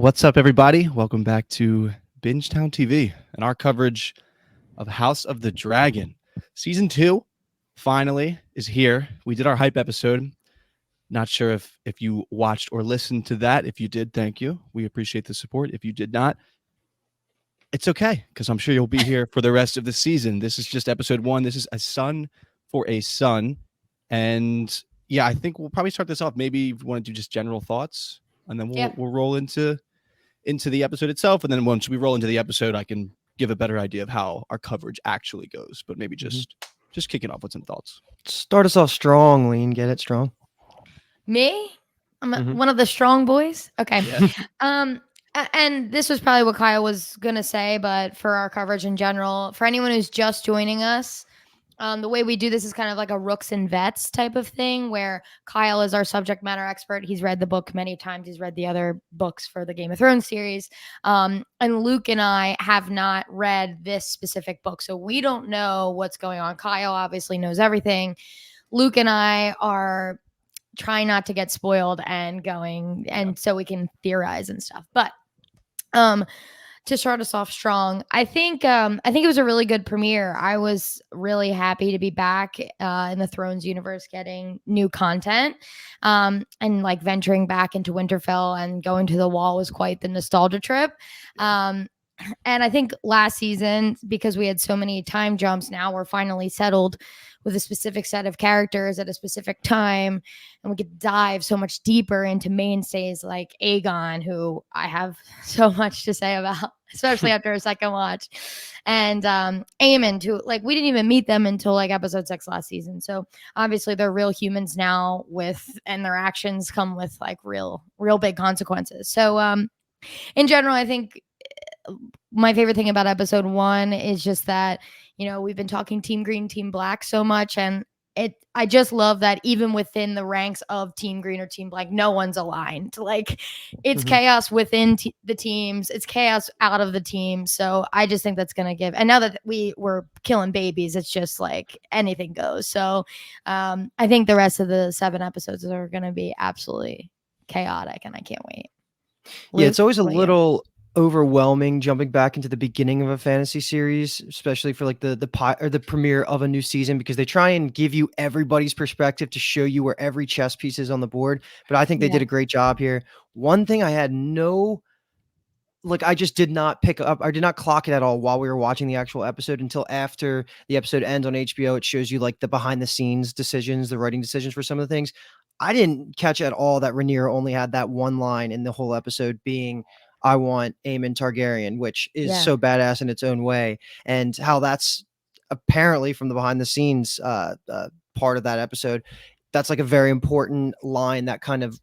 What's up, everybody? Welcome back to Bingetown TV and our coverage of House of the Dragon. Season 2 finally is here. We did our hype episode. Not sure if you watched or listened to that. If you did, thank you. We appreciate the support. If you did not, it's okay, because I'm sure you'll be here for the rest of the season. This is just episode 1. This is A Son for a Son. And yeah, I think we'll probably start this off. Maybe if you want to do just general thoughts, and then we'll roll into the episode itself. And then once we roll into the episode, I can give a better idea of how our coverage actually goes. But maybe just kicking off with some thoughts. Start us off strong, Lean. Get it strong. Me? I'm one of the strong boys. Okay. Yeah. And this was probably what Kyle was gonna say, but for our coverage in general, for anyone who's just joining us, the way we do this is kind of like a Rooks and Vets type of thing, where Kyle is our subject matter expert. He's read the book many times. He's read the other books for the Game of Thrones series. And Luke and I have not read this specific book, so we don't know what's going on. Kyle obviously knows everything. Luke and I are trying not to get spoiled and going, and so we can theorize and stuff. But to start us off strong, I think it was a really good premiere. I was really happy to be back in the Thrones universe, getting new content, and like venturing back into Winterfell and going to the Wall was quite the nostalgia trip. And I think last season, because we had so many time jumps, now we're finally settled with a specific set of characters at a specific time, and we could dive so much deeper into mainstays like Aegon, who I have so much to say about, especially after a second watch, and Aemon, who, like, we didn't even meet them until like episode 6 last season. So obviously they're real humans now, and their actions come with like real big consequences. So in general, I think my favorite thing about episode 1 is just that, we've been talking Team Green, Team Black so much, and I just love that even within the ranks of Team Green or Team Black, no one's aligned. Like, it's chaos within the teams, it's chaos out of the team. So I just think that's gonna give. And now that we're killing babies, it's just like anything goes. So I think the rest of the 7 episodes are gonna be absolutely chaotic, and I can't wait. Luke, it's always a little overwhelming jumping back into the beginning of a fantasy series, especially for like the premiere of a new season, because they try and give you everybody's perspective to show you where every chess piece is on the board. But I think they did a great job here. One thing I had I just did not pick up, I did not clock it at all while we were watching the actual episode until after the episode ends on HBO. It shows you like the behind the scenes decisions, the writing decisions for some of the things. I didn't catch at all that Rhaenyra only had that one line in the whole episode being, "I want Aemon Targaryen," which is so badass in its own way. And how that's apparently from the behind the scenes part of that episode, that's like a very important line that kind of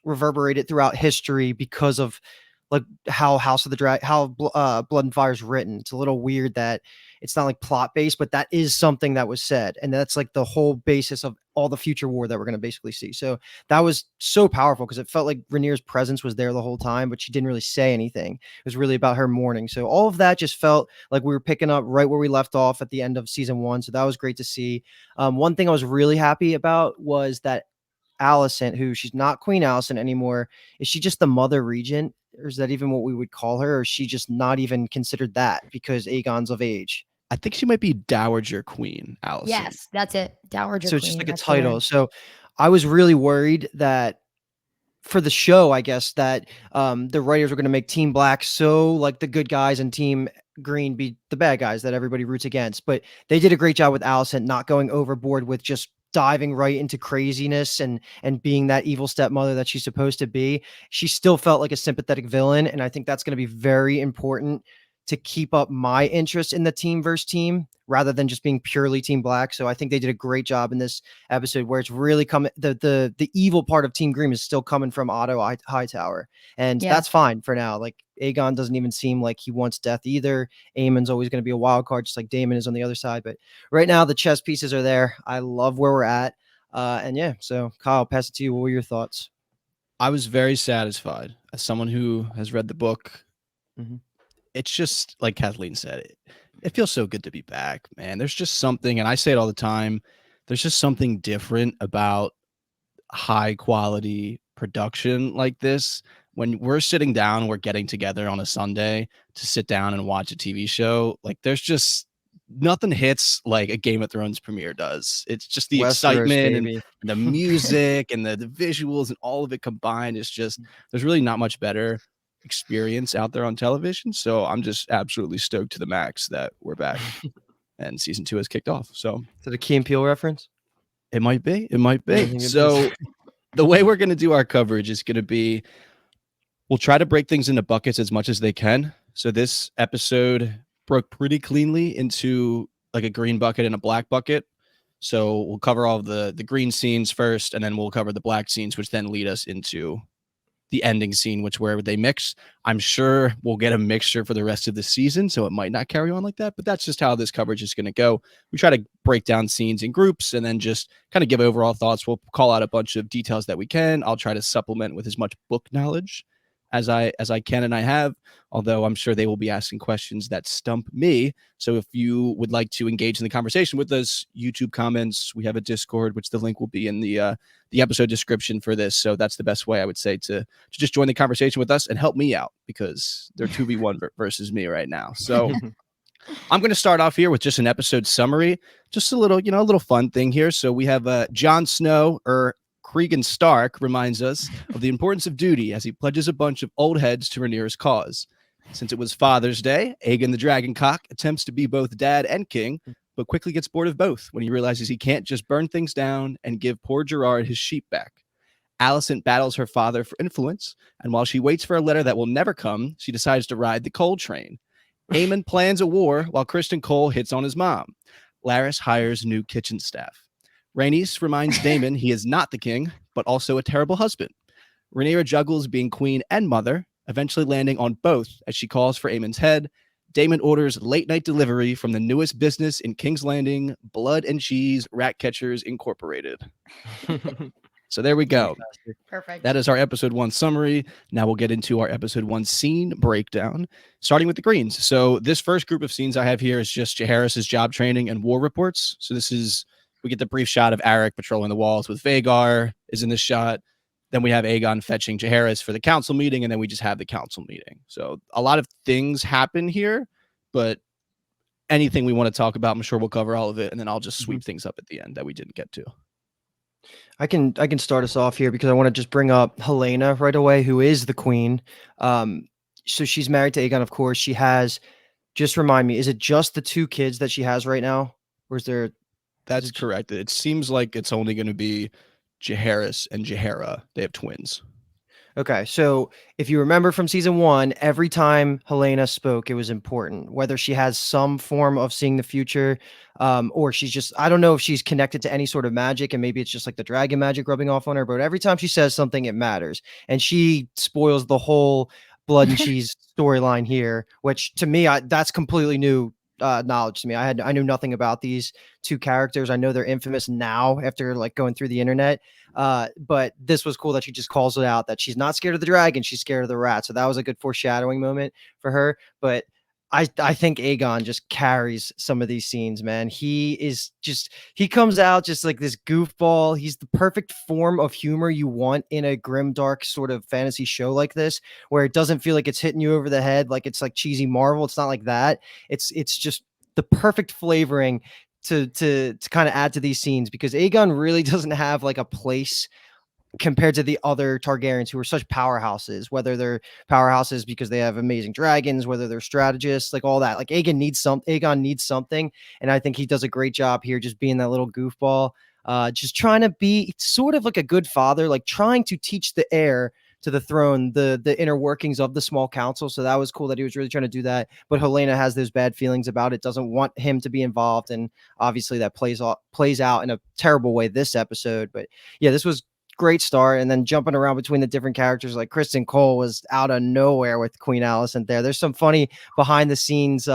reverberated throughout history because of like how House of the Dragon, how Blood and Fire is written. It's a little weird that it's not like plot based, but that is something that was said. And that's like the whole basis of all the future war that we're going to basically see. So that was so powerful because it felt like Rhaenyra's presence was there the whole time, but she didn't really say anything. It was really about her mourning. So all of that just felt like we were picking up right where we left off at the end of season 1. So that was great to see. One thing I was really happy about was that Alicent, who she's not Queen Alicent anymore, is she just the mother regent? Or is that even what we would call her? Or is she just not even considered that because Aegon's of age? I think she might be Dowager Queen Alicent. Yes, that's it. Dowager Queen. So it's just like a title. So I was really worried that for the show, I guess, that the writers were going to make Team Black so like the good guys and Team Green be the bad guys that everybody roots against. But they did a great job with Alicent not going overboard with just diving right into craziness and being that evil stepmother that she's supposed to be. She still felt like a sympathetic villain, and I think that's going to be very important to keep up my interest in the team versus team rather than just being purely Team Black. So I think they did a great job in this episode where it's really coming. The evil part of Team Green is still coming from Otto Hightower, and that's fine for now. Like, Aegon doesn't even seem like he wants death either. Aemon's always going to be a wild card, just like Daemon is on the other side. But right now the chess pieces are there. I love where we're at. And yeah, so Kyle, pass it to you. What were your thoughts? I was very satisfied as someone who has read the book. It's just like Kathleen said, it feels so good to be back, man. There's just something, and I say it all the time, there's just something different about high quality production like this, when we're sitting down, we're getting together on a Sunday to sit down and watch a TV show, like there's just nothing hits like a Game of Thrones premiere does. It's just the Westeros, excitement and baby. the music and the visuals and all of it combined. It's just, there's really not much better experience out there on television. So I'm just absolutely stoked to the max that we're back and season 2 has kicked off. So Is it a Key and Peele reference? it might be. I think it So is. the way we're going to do our coverage is going to be, we'll try to break things into buckets as much as they can. So this episode broke pretty cleanly into like a green bucket and a black bucket. So we'll cover all of the green scenes first, and then we'll cover the black scenes, which then lead us into the ending scene, which where they mix. I'm sure we'll get a mixture for the rest of the season, so it might not carry on like that, but that's just how this coverage is going to go. We try to break down scenes in groups and then just kind of give overall thoughts. We'll call out a bunch of details that we can. I'll try to supplement with as much book knowledge as I can and I have, although I'm sure they will be asking questions that stump me. So if you would like to engage in the conversation with us, YouTube comments, we have a Discord, which the link will be in the episode description for this. So that's the best way I would say to just join the conversation with us and help me out, because they're 2v1 versus me right now. So I'm going to start off here with just an episode summary, just a little, a little fun thing here. So we have Jon Snow, or Cregan Stark, reminds us of the importance of duty as he pledges a bunch of old heads to Rhaenyra's cause. Since it was Father's Day, Aegon the Dragoncock attempts to be both dad and king, but quickly gets bored of both when he realizes he can't just burn things down and give poor Gerard his sheep back. Alicent battles her father for influence, and while she waits for a letter that will never come, she decides to ride the coal train. Aemon plans a war while Criston Cole hits on his mom. Larys hires new kitchen staff. Rhaenys reminds Daemon he is not the king, but also a terrible husband. Rhaenyra juggles being queen and mother, eventually landing on both as she calls for Aemon's head. Daemon orders late-night delivery from the newest business in King's Landing, Blood and Cheese Rat Catchers Incorporated. So there we go. Perfect. That is our episode 1 summary. Now we'll get into our episode 1 scene breakdown, starting with the greens. So this first group of scenes I have here is just Jaehaerys's job training and war reports. So we get the brief shot of Aeric patrolling the walls with Vhagar is in this shot. Then we have Aegon fetching Jaehaerys for the council meeting, and then we just have the council meeting. So a lot of things happen here, but anything we want to talk about, I'm sure we'll cover all of it, and then I'll just sweep things up at the end that we didn't get to. I can start us off here because I want to just bring up Helena right away, who is the queen. So she's married to Aegon, of course. She has, just remind me, is it just the 2 kids that she has right now? Or is there... That's correct. It seems like it's only going to be Jaehaerys and Jaehaera. They have twins. Okay, so if you remember from season 1, every time Helena spoke, it was important. Whether she has some form of seeing the future, or she's just, I don't know if she's connected to any sort of magic, and maybe it's just like the dragon magic rubbing off on her, but every time she says something, it matters. And she spoils the whole Blood and Cheese storyline here, which to me, that's completely new knowledge to me. I knew nothing about these 2 characters. I know they're infamous now after like going through the internet. But this was cool that she just calls it out that she's not scared of the dragon, she's scared of the rat. So that was a good foreshadowing moment for her. But I think Aegon just carries some of these scenes, man. He comes out just like this goofball. He's the perfect form of humor you want in a grim, dark sort of fantasy show like this, where it doesn't feel like it's hitting you over the head, like it's like cheesy Marvel. It's not like that. It's just the perfect flavoring to kind of add to these scenes, because Aegon really doesn't have like a place compared to the other Targaryens who are such powerhouses, whether they're powerhouses because they have amazing dragons, whether they're strategists, like all that. Like Aegon needs something. And I think he does a great job here, just being that little goofball, just trying to be sort of like a good father, like trying to teach the heir to the throne the inner workings of the small council. So that was cool that he was really trying to do that. But Helena has those bad feelings about it, doesn't want him to be involved. And obviously that plays out in a terrible way this episode. But yeah, this was great start. And then jumping around between the different characters, like Criston Cole was out of nowhere with Queen Alicent there. There's some funny behind the scenes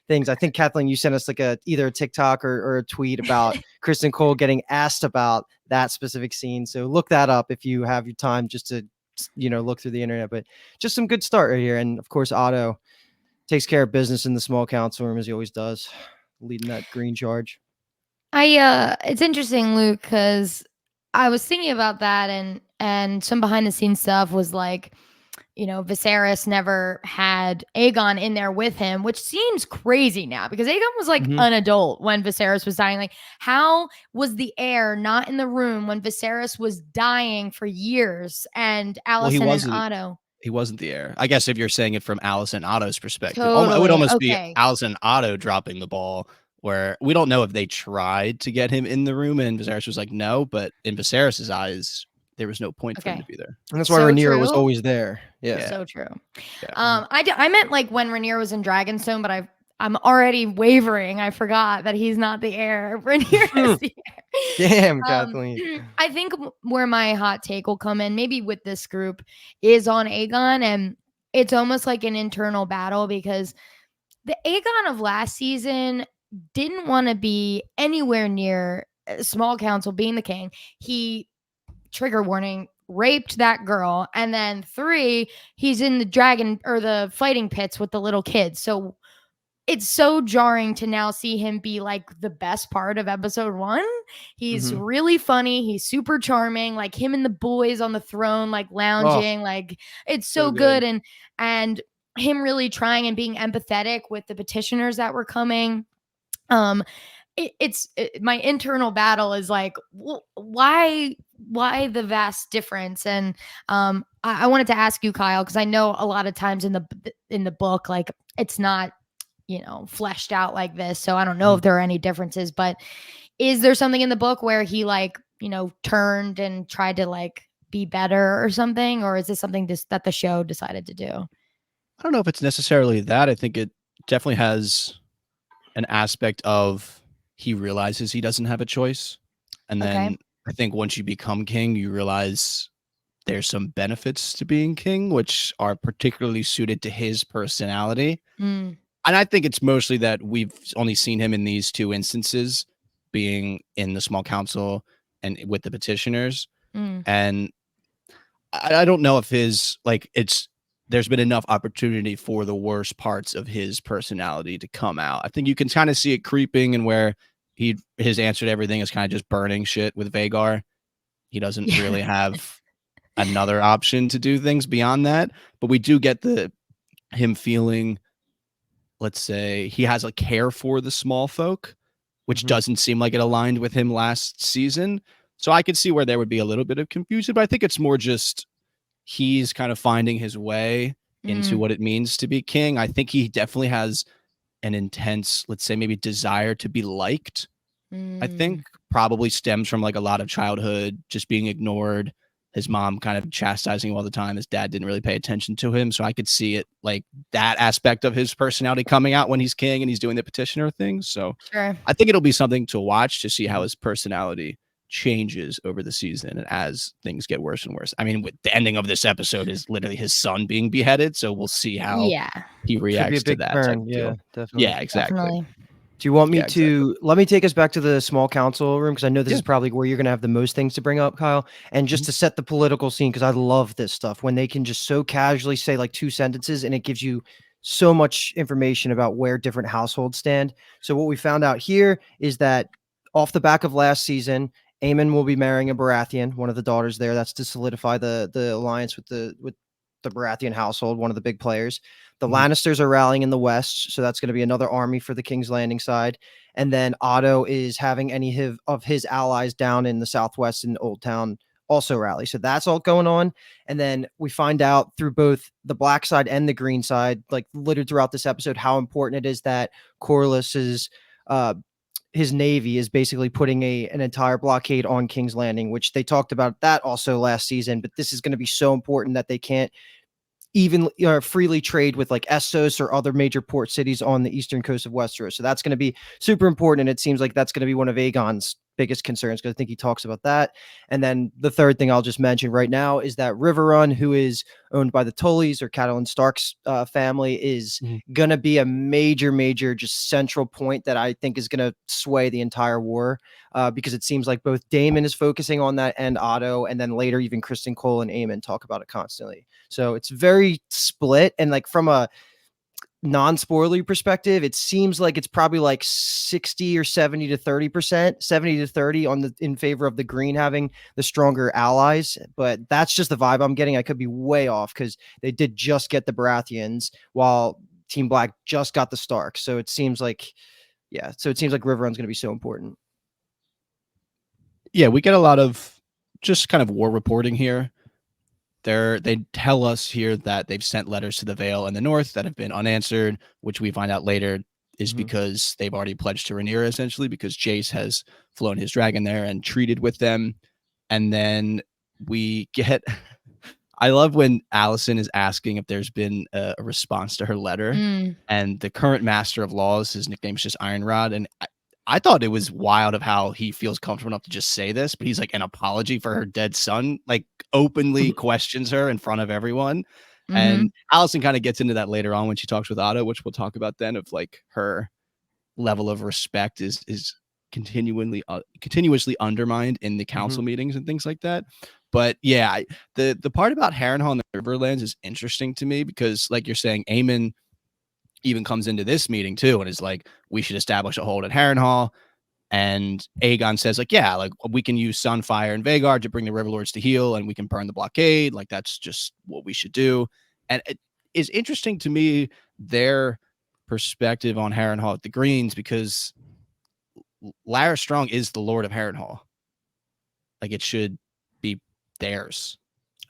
things. I think Kathleen, you sent us like either a TikTok or a tweet about Criston Cole getting asked about that specific scene. So look that up if you have your time, just to look through the internet. But just some good start right here. And of course, Otto takes care of business in the small council room as he always does, leading that green charge. It's interesting, Luke, because I was thinking about that, and and some behind the scenes stuff was like, Viserys never had Aegon in there with him, which seems crazy now because Aegon was like an adult when Viserys was dying. Like, how was the heir not in the room when Viserys was dying for years and Alicent and Otto? He wasn't the heir. I guess if you're saying it from Alicent and Otto's perspective, it would Totally. almost be Okay. Alicent and Otto dropping the ball, where we don't know if they tried to get him in the room and Viserys was like, no, but in Viserys' eyes, there was no point for him to be there. And that's why So Rhaenyra was true. always there. Yeah. So true. Yeah. I meant like when Rhaenyra was in Dragonstone, but I'm already wavering. I forgot that he's not the heir. Rhaenyra is the heir. Damn, Kathleen. I think where my hot take will come in, maybe with this group, is on Aegon, and it's almost like an internal battle because the Aegon of last season didn't want to be anywhere near small council being the king. He, trigger warning, raped that girl, and then 3, he's in the dragon or the fighting pits with the little kids. So it's so jarring to now see him be like the best part of episode 1. He's really funny. He's super charming. Like him and the boys on the throne, like lounging. Like it's so good. And him really trying and being empathetic with the petitioners that were coming. My internal battle is like, why the vast difference? And I wanted to ask you, Kyle, because I know a lot of times in the book, like it's not fleshed out like this, so I don't know if there are any differences, but is there something in the book where he like turned and tried to like be better or something, or is this something that the show decided to do? I don't know if it's necessarily that. I think it definitely has an aspect of he realizes he doesn't have a choice. And then I think once you become king, you realize there's some benefits to being king, which are particularly suited to his personality. And I think it's mostly that we've only seen him in these 2 instances, being in the small council and with the petitioners. And I don't know if there's been enough opportunity for the worst parts of his personality to come out. I think you can kind of see it creeping, and where his answer to everything is kind of just burning shit with Vhagar. He doesn't really have another option to do things beyond that. But we do get him feeling, let's say, he has a care for the small folk, which doesn't seem like it aligned with him last season. So I could see where there would be a little bit of confusion, but I think it's more just he's kind of finding his way into what it means to be king. I think he definitely has an intense, let's say, maybe desire to be liked. I think probably stems from like a lot of childhood just being ignored, his mom kind of chastising him all the time, his dad didn't really pay attention to him. So I could see it, like that aspect of his personality coming out when he's king and he's doing the petitioner thing. So I think it'll be something to watch to see how his personality changes over the season and as things get worse and worse. I mean, with the ending of this episode is literally his son being beheaded, so we'll see how he reacts to that. Yeah, definitely. Yeah, exactly. Definitely. Do you want me to let me take us back to the small council room, because I know this is probably where you're going to have the most things to bring up, Kyle, and just to set the political scene, because I love this stuff when they can just so casually say like 2 sentences and it gives you so much information about where different households stand. So what we found out here is that off the back of last season, Aemon will be marrying a Baratheon, one of the daughters there. That's to solidify the alliance with the Baratheon household, one of the big players. The Lannisters are rallying in the west, so that's going to be another army for the King's Landing side. And then Otto is having any of his allies down in the southwest in Old Town also rally. So that's all going on. And then we find out through both the black side and the green side, like littered throughout this episode, how important it is that Corlys's his navy is basically putting an entire blockade on King's Landing, which they talked about that also last season. But this is going to be so important that they can't even freely trade with like Essos or other major port cities on the eastern coast of Westeros. So that's going to be super important. And it seems like that's going to be one of Aegon's biggest concerns, because I think he talks about that. And then the third thing I'll just mention right now is that Riverrun, who is owned by the Tullys or Catelyn Stark's family, is going to be a major just central point that I think is going to sway the entire war, because it seems like both Daemon is focusing on that and Otto, and then later even Kristen Cole and Aemon talk about it constantly. So it's very split. And like from a non-spoilery perspective, it seems like it's probably like 60 or 70 to 30%, 70 to 30 in favor of the green having the stronger allies. But that's just the vibe I'm getting. I could be way off because they did just get the Baratheons while Team Black just got the Stark. So it seems like, River Run's going to be so important. Yeah, we get a lot of just kind of war reporting here. They tell us here that they've sent letters to the Vale in the north that have been unanswered, which we find out later is because they've already pledged to Rhaenyra, essentially, because Jace has flown his dragon there and treated with them. And then we get, I love when Alicent is asking if there's been a response to her letter. And the current master of laws, his nickname is just Iron Rod. And I thought it was wild of how he feels comfortable enough to just say this, but he's like an apology for her dead son, like openly questions her in front of everyone. And Alicent kind of gets into that later on when she talks with Otto, which we'll talk about then, of like her level of respect is continuously undermined in the council meetings and things like that. But yeah, the part about Harrenhal and the Riverlands is interesting to me because, like you're saying, Aemon even comes into this meeting too and is like, we should establish a hold at Harrenhal. And Aegon says, like, yeah, like we can use Sunfire and Vhagar to bring the Riverlords to heel, and we can burn the blockade. Like that's just what we should do. And it is interesting to me their perspective on Harrenhal at the Greens, because Larys Strong is the Lord of Harrenhal. Like it should be theirs,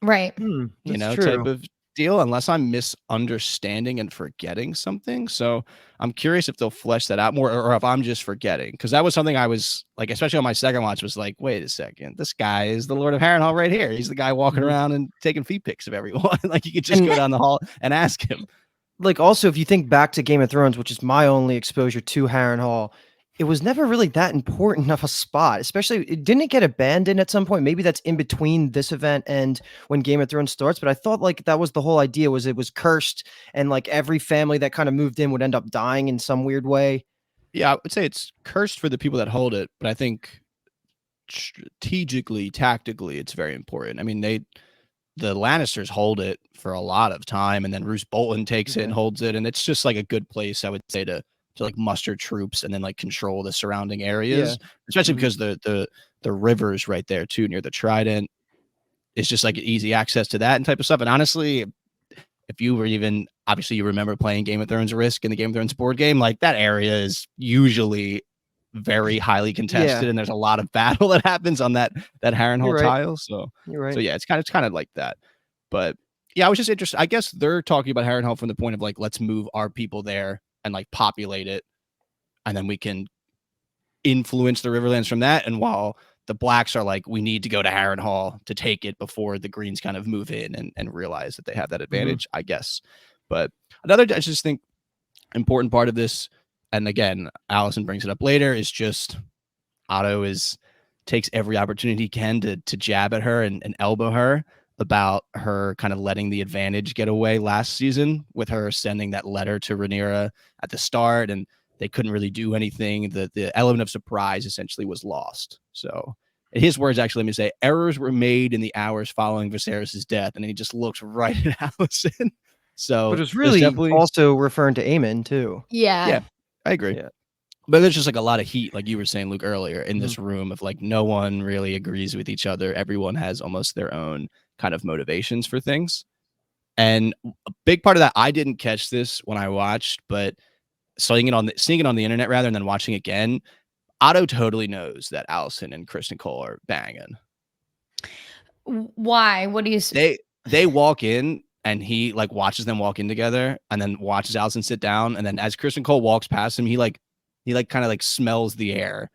right? You know, type of deal, unless I'm misunderstanding and forgetting something. So I'm curious if they'll flesh that out more, or if I'm just forgetting, because that was something I was like, especially on my second watch, was like, wait a second, this guy is the Lord of Harrenhal right here. He's the guy walking around and taking feet pics of everyone. Like you could just go down the hall and ask him. Like also, if you think back to Game of Thrones, which is my only exposure to Harrenhal, it was never really that important of a spot, especially didn't it get abandoned at some point? Maybe that's in between this event and when Game of Thrones starts. But I thought like that was the whole idea, was it was cursed and like every family that kind of moved in would end up dying in some weird way. Yeah, I would say it's cursed for the people that hold it, but I think strategically, tactically, it's very important. I mean, the Lannisters hold it for a lot of time, and then Roose Bolton takes it and holds it, and it's just like a good place, I would say, to like muster troops and then like control the surrounding areas, especially because the river's right there too, near the Trident. It's just like easy access to that and type of stuff. And honestly, if you were even, obviously you remember playing Game of Thrones Risk in the Game of Thrones board game, like that area is usually very highly contested, and there's a lot of battle that happens on that Harrenhal tile. So so yeah, it's kind of like that. But yeah, I was just interested. I guess they're talking about Harrenhal from the point of like, let's move our people there and like populate it, and then we can influence the Riverlands from that. And while the Blacks are like, we need to go to Harrenhal to take it before the Greens kind of move in and realize that they have that advantage, I guess. But another, I just think, important part of this, and again, Alicent brings it up later, is just Otto takes every opportunity he can to jab at her and elbow her about her kind of letting the advantage get away last season, with her sending that letter to Rhaenyra at the start, and they couldn't really do anything. The element of surprise essentially was lost. So in his words, actually, let me say, errors were made in the hours following Viserys' death, and he just looks right at Alicent. So but it's really also referring to Aemon too. Yeah, I agree. Yeah. But there's just like a lot of heat, like you were saying, Luke, earlier, in this room of like no one really agrees with each other. Everyone has almost their own kind of motivations for things. And a big part of that, I didn't catch this when I watched, but seeing it on the internet rather than watching it again, Otto totally knows that Alicent and Kristen Cole are banging. Why? What do you say? They walk in, and he like watches them walk in together, and then watches Alicent sit down, and then as Kristen Cole walks past him, he kind of like smells the air.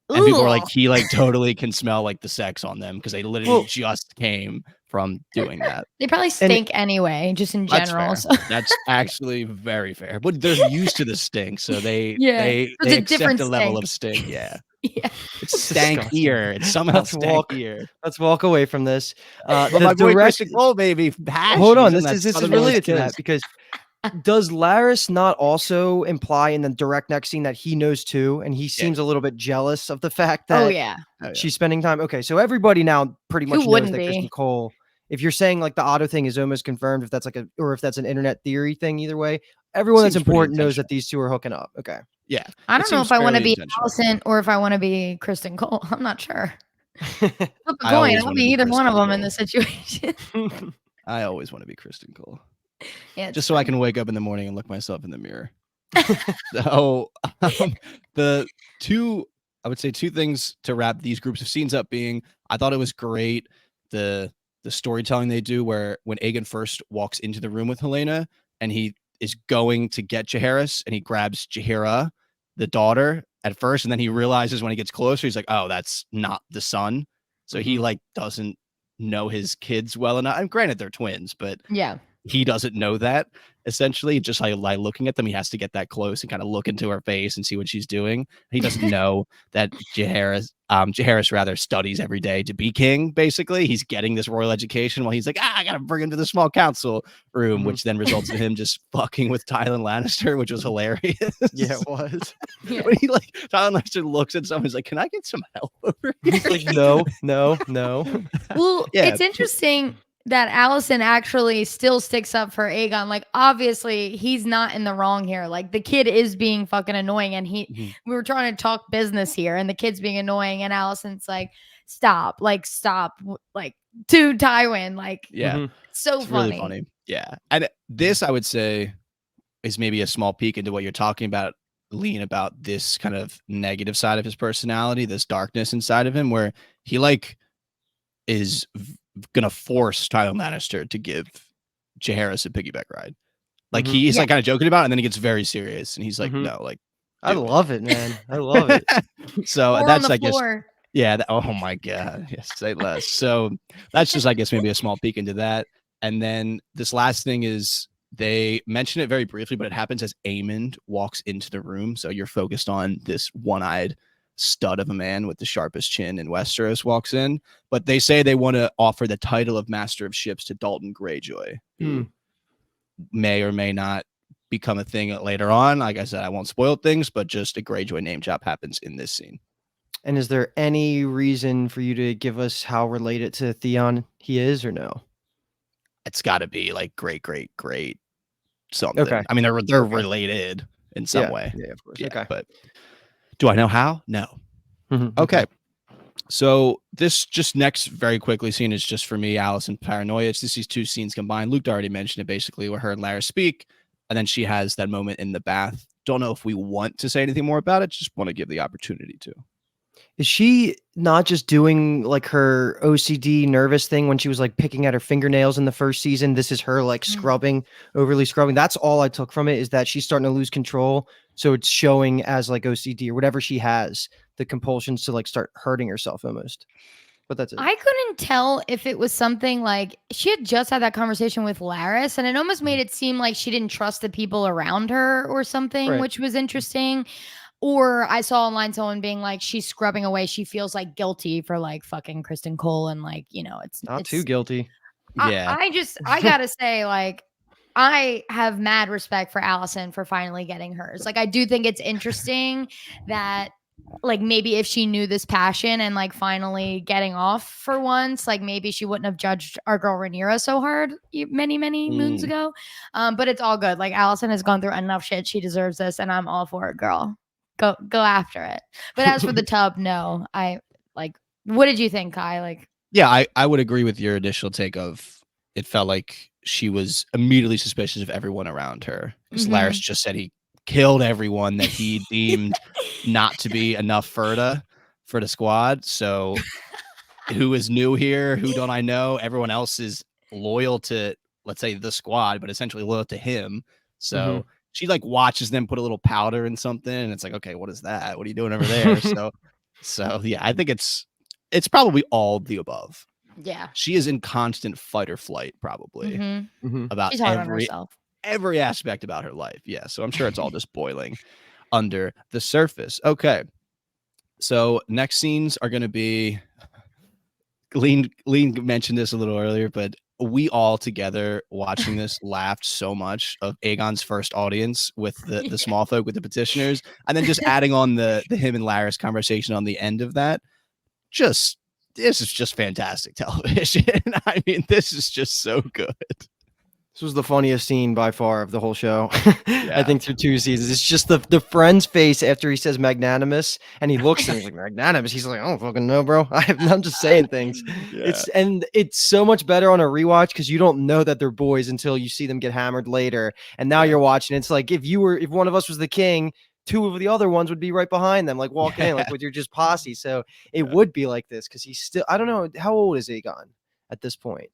And people are like, he like totally can smell like the sex on them, because they literally just came from doing that. They probably stink anyway, just in general. So. That's actually very fair. But they're used to the stink, so they accept the level of stink. Yeah. Yeah. It's stank here. It's somehow stank here. Let's walk away from this. My boy Kristen Cole, baby. Hold on. This is related to that, because does Larys not also imply in the direct next scene that he knows too, and he seems a little bit jealous of the fact that she's spending time? Okay, so everybody now pretty much knows that Kristen Cole if you're saying like the Otto thing is almost confirmed, if that's like or if that's an internet theory thing, either way, everyone that's Seems pretty important knows intentional. that these two are hooking up. Okay. Yeah. I it don't know seems if I want to fairly be intentional. Alicent or if I want to be Kristen Cole. I'm not sure. Flip a I coin. always I'll wanna be be either one of Kristen them in Cole. this situation. I always want to be Kristen Cole. Yeah, it's Just so I true. can wake up in the morning and look myself in the mirror. So the two, I would say two things to wrap these groups of scenes up being, I thought it was great the storytelling they do where when Aegon first walks into the room with Helena and he is going to get Jaehaerys and he grabs Jaehaera, the daughter, at first, and then he realizes when he gets closer, he's like, oh, that's not the son. So he like doesn't know his kids well enough. And granted, they're twins, but Yeah. he doesn't know that. Essentially, just like looking at them, he has to get that close and kind of look into her face and see what she's doing. He doesn't know that Jaehaerys rather studies every day to be king. Basically, he's getting this royal education while he's like, I gotta bring him to the small council room, which then results in him just fucking with Tywin Lannister, which was hilarious. Yeah, it was. Yeah. When he like Tywin Lannister looks at someone, he's like, "Can I get some help over here?" He's like, no. Well, Yeah. it's interesting that Alicent actually still sticks up for Aegon. Like, obviously, he's not in the wrong here. Like, the kid is being fucking annoying, and we were trying to talk business here, and the kid's being annoying, and Alicent's like, stop, to Tywin. Like, Yeah. so It's funny. really funny. Yeah. And this, I would say, is maybe a small peek into what you're talking about, Lean, about this kind of negative side of his personality, this darkness inside of him, where he like is gonna force Tywin Lannister to give Jaehaerys a piggyback ride. Like he's like kind of joking about it, and then he gets very serious, and he's like, "No, like I love it, man. I love it. So Four that's on the I guess, floor. yeah. Oh my god, yes, say less. So that's just I guess maybe a small peek into that. And then this last thing is they mention it very briefly, but it happens as Aemond walks into the room. So you're focused on this one-eyed stud of a man with the sharpest chin in Westeros walks in, but they say they want to offer the title of Master of Ships to Dalton Greyjoy, who may or may not become a thing later on. Like I said, I won't spoil things, but just a Greyjoy name drop happens in this scene. And is there any reason for you to give us how related to Theon he is, or no? It's got to be like great something. Okay. I mean, they're related in some way. Yeah, of course. Yeah, Okay. but do I know how? No. Okay. So this just next very quickly scene is just for me, Alicent paranoia. It's just these two scenes combined. Luke already mentioned it basically where her and Lara speak, and then she has that moment in the bath. Don't know if we want to say anything more about it. Just want to give the opportunity to. Is she not just doing like her OCD nervous thing when she was like picking at her fingernails in the first season? This is her like overly scrubbing. That's all I took from it, is that she's starting to lose control. So it's showing as like OCD or whatever she has, the compulsions to like start hurting herself almost. But that's it. I couldn't tell if it was something like she had just had that conversation with Laris, and it almost made it seem like she didn't trust the people around her or something, which was interesting. Or I saw online someone being like, she's scrubbing away. She feels like guilty for like fucking Kristen Cole, and like, it's not too guilty. Yeah. I gotta say, like, I have mad respect for Alicent for finally getting hers. Like, I do think it's interesting that, like, maybe if she knew this passion and like finally getting off for once, like maybe she wouldn't have judged our girl Rhaenyra so hard many moons ago. But it's all good. Like, Alicent has gone through enough shit. She deserves this, and I'm all for it, girl. Go after it. But as for the tub, no. I like, what did you think, Kai? Like, yeah, I would agree with your initial take of it felt like she was immediately suspicious of everyone around her. Because Laris just said he killed everyone that he deemed not to be enough for the squad. So who is new here? Who don't I know? Everyone else is loyal to, let's say, the squad, but essentially loyal to him. So she like watches them put a little powder in something, and it's like, okay, what is that? What are you doing over there? So yeah, I think it's probably all the above. Yeah, she is in constant fight or flight, probably about every aspect about her life. Yeah, so I'm sure it's all just boiling under the surface. Okay, so next scenes are going to be. Lean mentioned this a little earlier, but we all together watching this laughed so much of Aegon's first audience with the small folk, with the petitioners, and then just adding on the him and Laris conversation on the end of that. Just this is just fantastic television. I mean, this is just so good. This was the funniest scene by far of the whole show. Yeah. I think through 2 seasons. It's just the friend's face after he says magnanimous, and he looks and he's like, magnanimous. He's like, I don't fucking know, bro. I'm just saying things. Yeah. It's so much better on a rewatch because you don't know that they're boys until you see them get hammered later. And now you're watching. It's like if one of us was the king, 2 of the other ones would be right behind them, like walking in, like with your just posse. So it would be like this because he's still. I don't know, how old is Aegon at this point?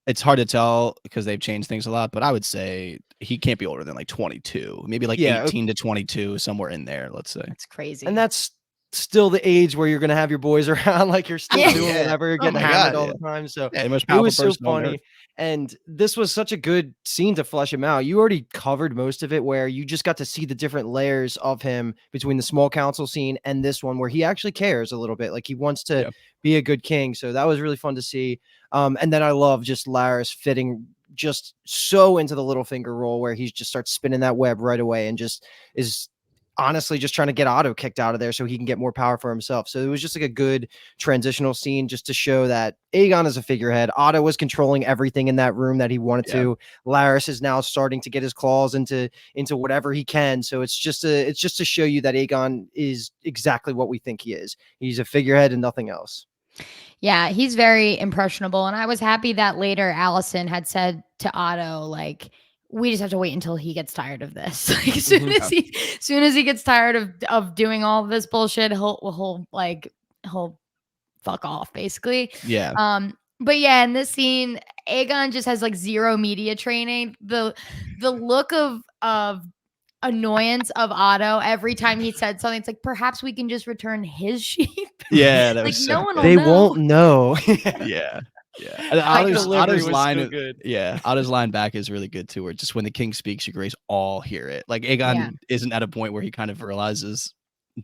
It's hard to tell because they've changed things a lot, but I would say he can't be older than like 22, maybe like 18 to 22, somewhere in there, let's say. It's crazy. And that's still the age where you're going to have your boys around, like you're still doing whatever, you're getting hammered all the time. So it was so funny. And this was such a good scene to flesh him out. You already covered most of it where you just got to see the different layers of him between the small council scene and this one where he actually cares a little bit. Like he wants to be a good king. So that was really fun to see. And then I love just Larys fitting just so into the Littlefinger role where he just starts spinning that web right away and just is honestly just trying to get Otto kicked out of there so he can get more power for himself. So it was just like a good transitional scene just to show that Aegon is a figurehead. Otto was controlling everything in that room that he wanted to. Larys is now starting to get his claws into whatever he can. So it's just to show you that Aegon is exactly what we think he is. He's a figurehead and nothing else. Yeah, he's very impressionable. And I was happy that later Alicent had said to Otto, like, we just have to wait until he gets tired of this. Like, as soon as he gets tired of doing all of this bullshit, he'll fuck off, basically. Yeah. But yeah, in this scene, Aegon just has like zero media training. The look of annoyance of Otto every time he said something, it's like, perhaps we can just return his sheep. Yeah, that like was no so one good. will They know. won't know. Yeah. And Otto's line, so good. Otto's line back is really good too. Where just when the king speaks, you guys all hear it. Like Aegon isn't at a point where he kind of realizes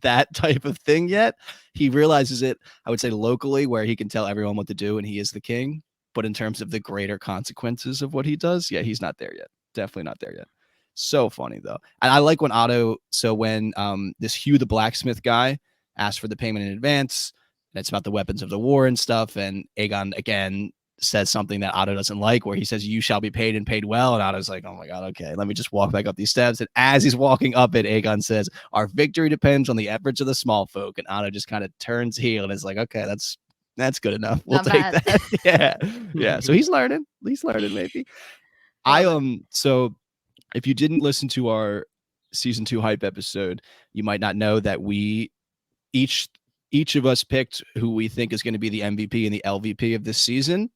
that type of thing yet. He realizes it, I would say, locally, where he can tell everyone what to do and he is the king. But in terms of the greater consequences of what he does, yeah, he's not there yet. Definitely not there yet. So funny though. And I like when Otto. So when this Hugh the blacksmith guy asked for the payment in advance. And it's about the weapons of the war and stuff. And Aegon again says something that Otto doesn't like, where he says, "You shall be paid and paid well." And Otto's like, "Oh my God, okay, let me just walk back up these steps." And as he's walking up it, Aegon says, "Our victory depends on the efforts of the small folk." And Otto just kind of turns heel and is like, "Okay, that's good enough. We'll take that." Yeah. So he's learning. He's learning, maybe. So if you didn't listen to our season 2 hype episode, you might not know that we each of us picked who we think is going to be the MVP and the LVP of this season.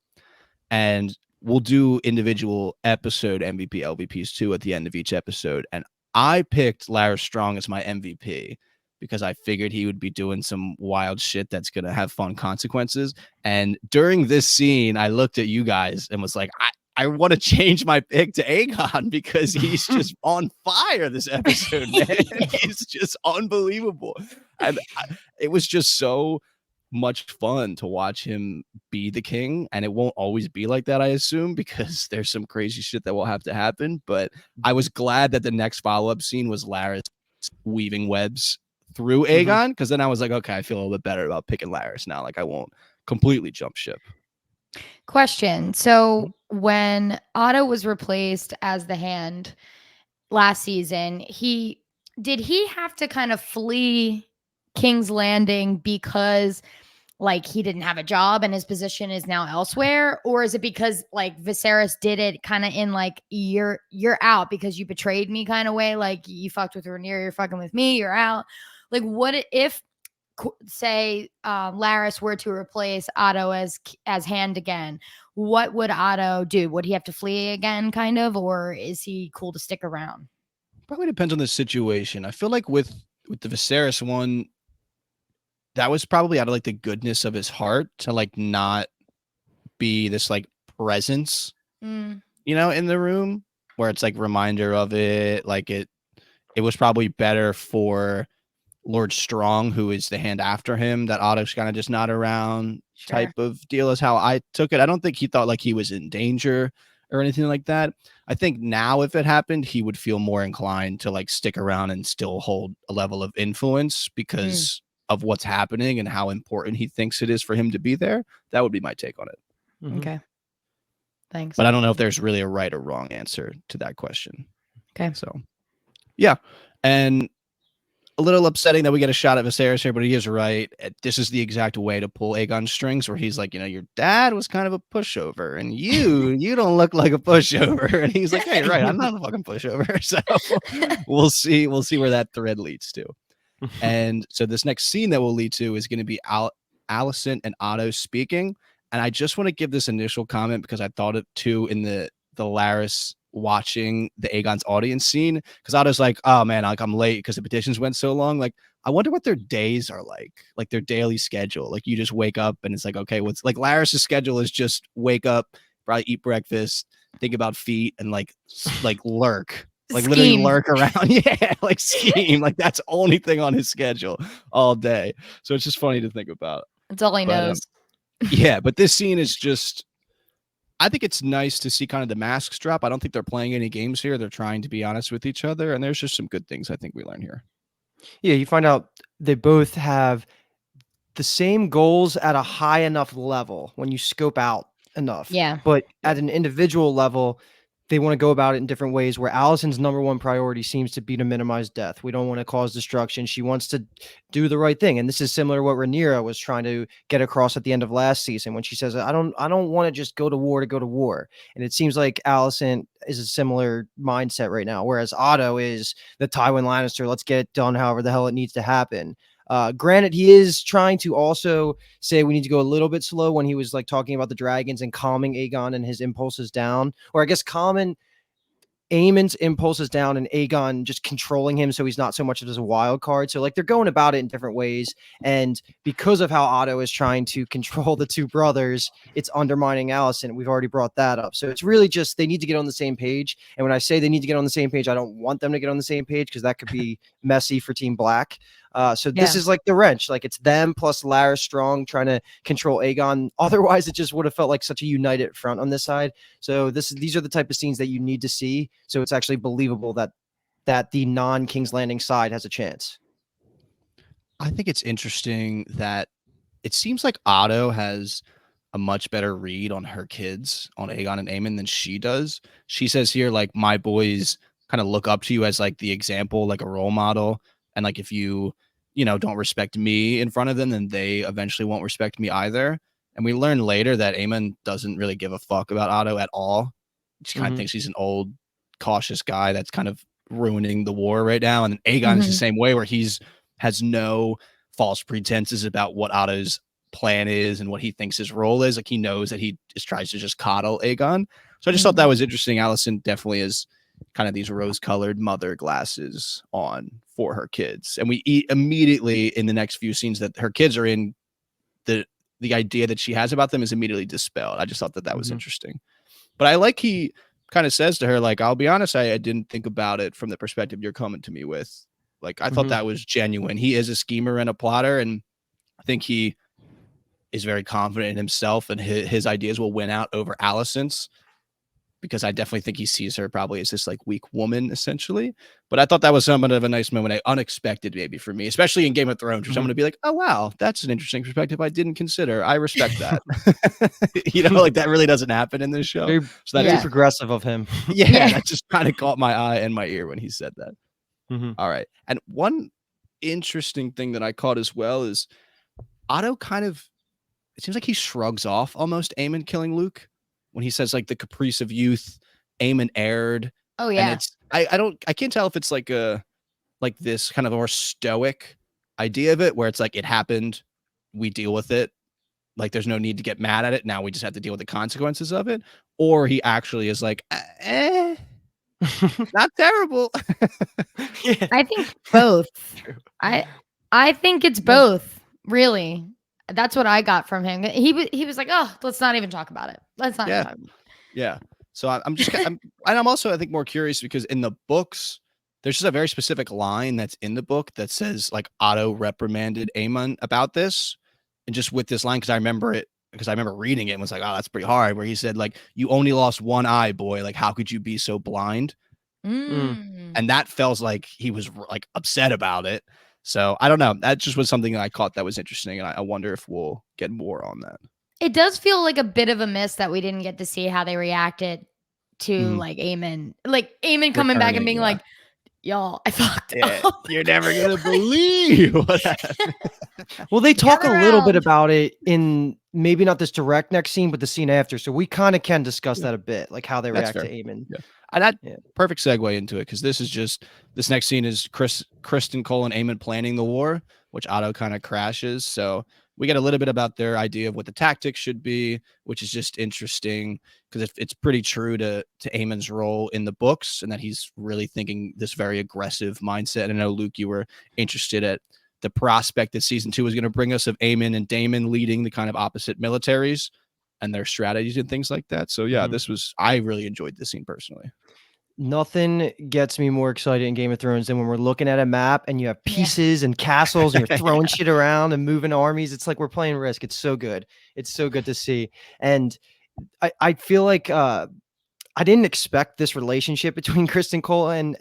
And we'll do individual episode MVP, LVPs too at the end of each episode. And I picked Larys Strong as my MVP because I figured he would be doing some wild shit that's going to have fun consequences. And during this scene, I looked at you guys and was like, I want to change my pick to Aegon because he's just on fire this episode, man. He's just unbelievable. And it was just so much fun to watch him be the king. And it won't always be like that, I assume, because there's some crazy shit that will have to happen. But I was glad that the next follow-up scene was Larys weaving webs through Aegon, because then I was like, okay, I feel a little bit better about picking Larys now. Like I won't completely jump ship. Question. So when Otto was replaced as the Hand last season, did he have to kind of flee King's Landing because like he didn't have a job and his position is now elsewhere? Or is it because like Viserys did it kind of in like you're out because you betrayed me kind of way? Like you fucked with Rhaenyra, you're fucking with me, you're out. Like what if say Larys were to replace Otto as Hand again, what would Otto do? Would he have to flee again kind of, or is he cool to stick around? Probably depends on the situation. I feel like with the Viserys one, that was probably out of like the goodness of his heart to like not be this like presence, you know, in the room where it's like reminder of it. Like it was probably better for Lord Strong, who is the Hand after him, that Otto's kind of just not around type of deal is how I took it. I don't think he thought like he was in danger or anything like that. I think now if it happened, he would feel more inclined to like stick around and still hold a level of influence because of what's happening and how important he thinks it is for him to be there. That would be my take on it. Okay. Thanks. But I don't know if there's really a right or wrong answer to that question. Okay. So, yeah. And a little upsetting that we get a shot at Viserys here, but he is right. This is the exact way to pull Aegon's strings, where he's like, your dad was kind of a pushover, and you don't look like a pushover. And he's like, hey, right, I'm not a fucking pushover. So we'll see where that thread leads to. And so this next scene that we'll lead to is going to be Alicent and Otto speaking. And I just want to give this initial comment because I thought it too in the Larys watching the Aegon's audience scene, because Otto's like, oh man, like I'm late because the petitions went so long. Like, I wonder what their days are like their daily schedule. Like, you just wake up and it's like, okay, what's like Larys' schedule is just wake up, probably eat breakfast, think about feet, and like lurk. Like literally lurk around. Yeah, like scheme. Like that's the only thing on his schedule all day. So it's just funny to think about. That's all he knows. Yeah, but this scene is just, I think it's nice to see kind of the masks drop. I don't think they're playing any games here. They're trying to be honest with each other. And there's just some good things I think we learn here. Yeah, you find out they both have the same goals at a high enough level when you scope out enough. Yeah. But at an individual level, they want to go about it in different ways, where Alicent's number one priority seems to be to minimize death. We don't want to cause destruction. She wants to do the right thing. And this is similar to what Rhaenyra was trying to get across at the end of last season when she says, I don't want to just go to war. And it seems like Alicent is a similar mindset right now, whereas Otto is the Tywin Lannister. Let's get it done however the hell it needs to happen. Granted, he is trying to also say we need to go a little bit slow when he was like talking about the dragons and calming Aegon and his impulses down, or I guess calming Aemon's impulses down and Aegon just controlling him so he's not so much as a wild card. So like they're going about it in different ways. And because of how Otto is trying to control the two brothers, it's undermining Alicent. We've already brought that up. So it's really just they need to get on the same page. And when I say they need to get on the same page, I don't want them to get on the same page because that could be messy for Team Black. This is like the wrench. Like it's them plus Larys Strong trying to control Aegon. Otherwise, it just would have felt like such a united front on this side. So these are the type of scenes that you need to see. So it's actually believable that the non-King's Landing side has a chance. I think it's interesting that it seems like Otto has a much better read on her kids, on Aegon and Aemon, than she does. She says here, like, my boys kind of look up to you as like the example, like a role model. And like, if you don't respect me in front of them, then they eventually won't respect me either. And we learn later that Aemon doesn't really give a fuck about Otto at all. She kind of thinks he's an old, cautious guy that's kind of ruining the war right now. And Aegon is the same way, where has no false pretenses about what Otto's plan is and what he thinks his role is. Like, he knows that he just tries to just coddle Aegon. So I just thought that was interesting. Alicent definitely is kind of these rose-colored mother glasses on for her kids. And we immediately in the next few scenes that her kids are in, the idea that she has about them is immediately dispelled. I just thought that was interesting. But I like he kind of says to her, like, I'll be honest, I didn't think about it from the perspective you're coming to me with. Like, I thought that was genuine. He is a schemer and a plotter, and I think he is very confident in himself, and his ideas will win out over Alicent's, because I definitely think he sees her probably as this like weak woman essentially. But I thought that was somewhat of a nice moment, unexpected maybe for me, especially in Game of Thrones, for someone to be like, oh wow, that's an interesting perspective I didn't consider. I respect that. Like that really doesn't happen in this show. So that's progressive of him. That just kind of caught my eye and my ear when he said that. All right. And one interesting thing that I caught as well is Otto it seems like he shrugs off almost Aemon killing Luke. When he says like the caprice of youth, Aemon erred. Oh yeah. And it's I can't tell if it's like this kind of more stoic idea of it, where it's like it happened, we deal with it. Like there's no need to get mad at it. Now we just have to deal with the consequences of it. Or he actually is like, not terrible. I think both. I think it's both, really. That's what I got from him. He was like, oh, let's not even talk about it. Let's not. Talk. Yeah. So I'm also, I think, more curious because in the books, there's just a very specific line that's in the book that says like Otto reprimanded Aemon about this. And just with this line, because I remember reading it and was like, oh, that's pretty hard. Where he said like, you only lost one eye, boy. Like, how could you be so blind? And that feels like he was like upset about it. So I don't know. That just was something that I caught that was interesting, and I wonder if we'll get more on that. It does feel like a bit of a miss that we didn't get to see how they reacted to like Aemon coming back and Returning, being yeah. like, y'all, I fucked Yeah, up. you're never gonna believe what happened. Well, they talk a Gather little bit round. about it in maybe not this direct next scene, but the scene after. So we kind of can discuss Yeah. that a bit, like how they That's react fair. to Aemon. Yeah. And that Yeah. perfect segue into it, because this next scene is Kristen Cole and Aemon planning the war, which Otto kind of crashes. So we get a little bit about their idea of what the tactics should be, which is just interesting because it's pretty true to Aemon's role in the books, and that he's really thinking this very aggressive mindset. And I know, Luke, you were interested at the prospect that season 2 is going to bring us of Aemon and Daemon leading the kind of opposite militaries and their strategies and things like that. So yeah, I really enjoyed this scene personally. Nothing gets me more excited in Game of Thrones than when we're looking at a map and you have Yeah. pieces and castles and you're throwing shit around and moving armies. It's like we're playing Risk. It's so good. It's so good to see. And I feel like I didn't expect this relationship between Kristen Cole and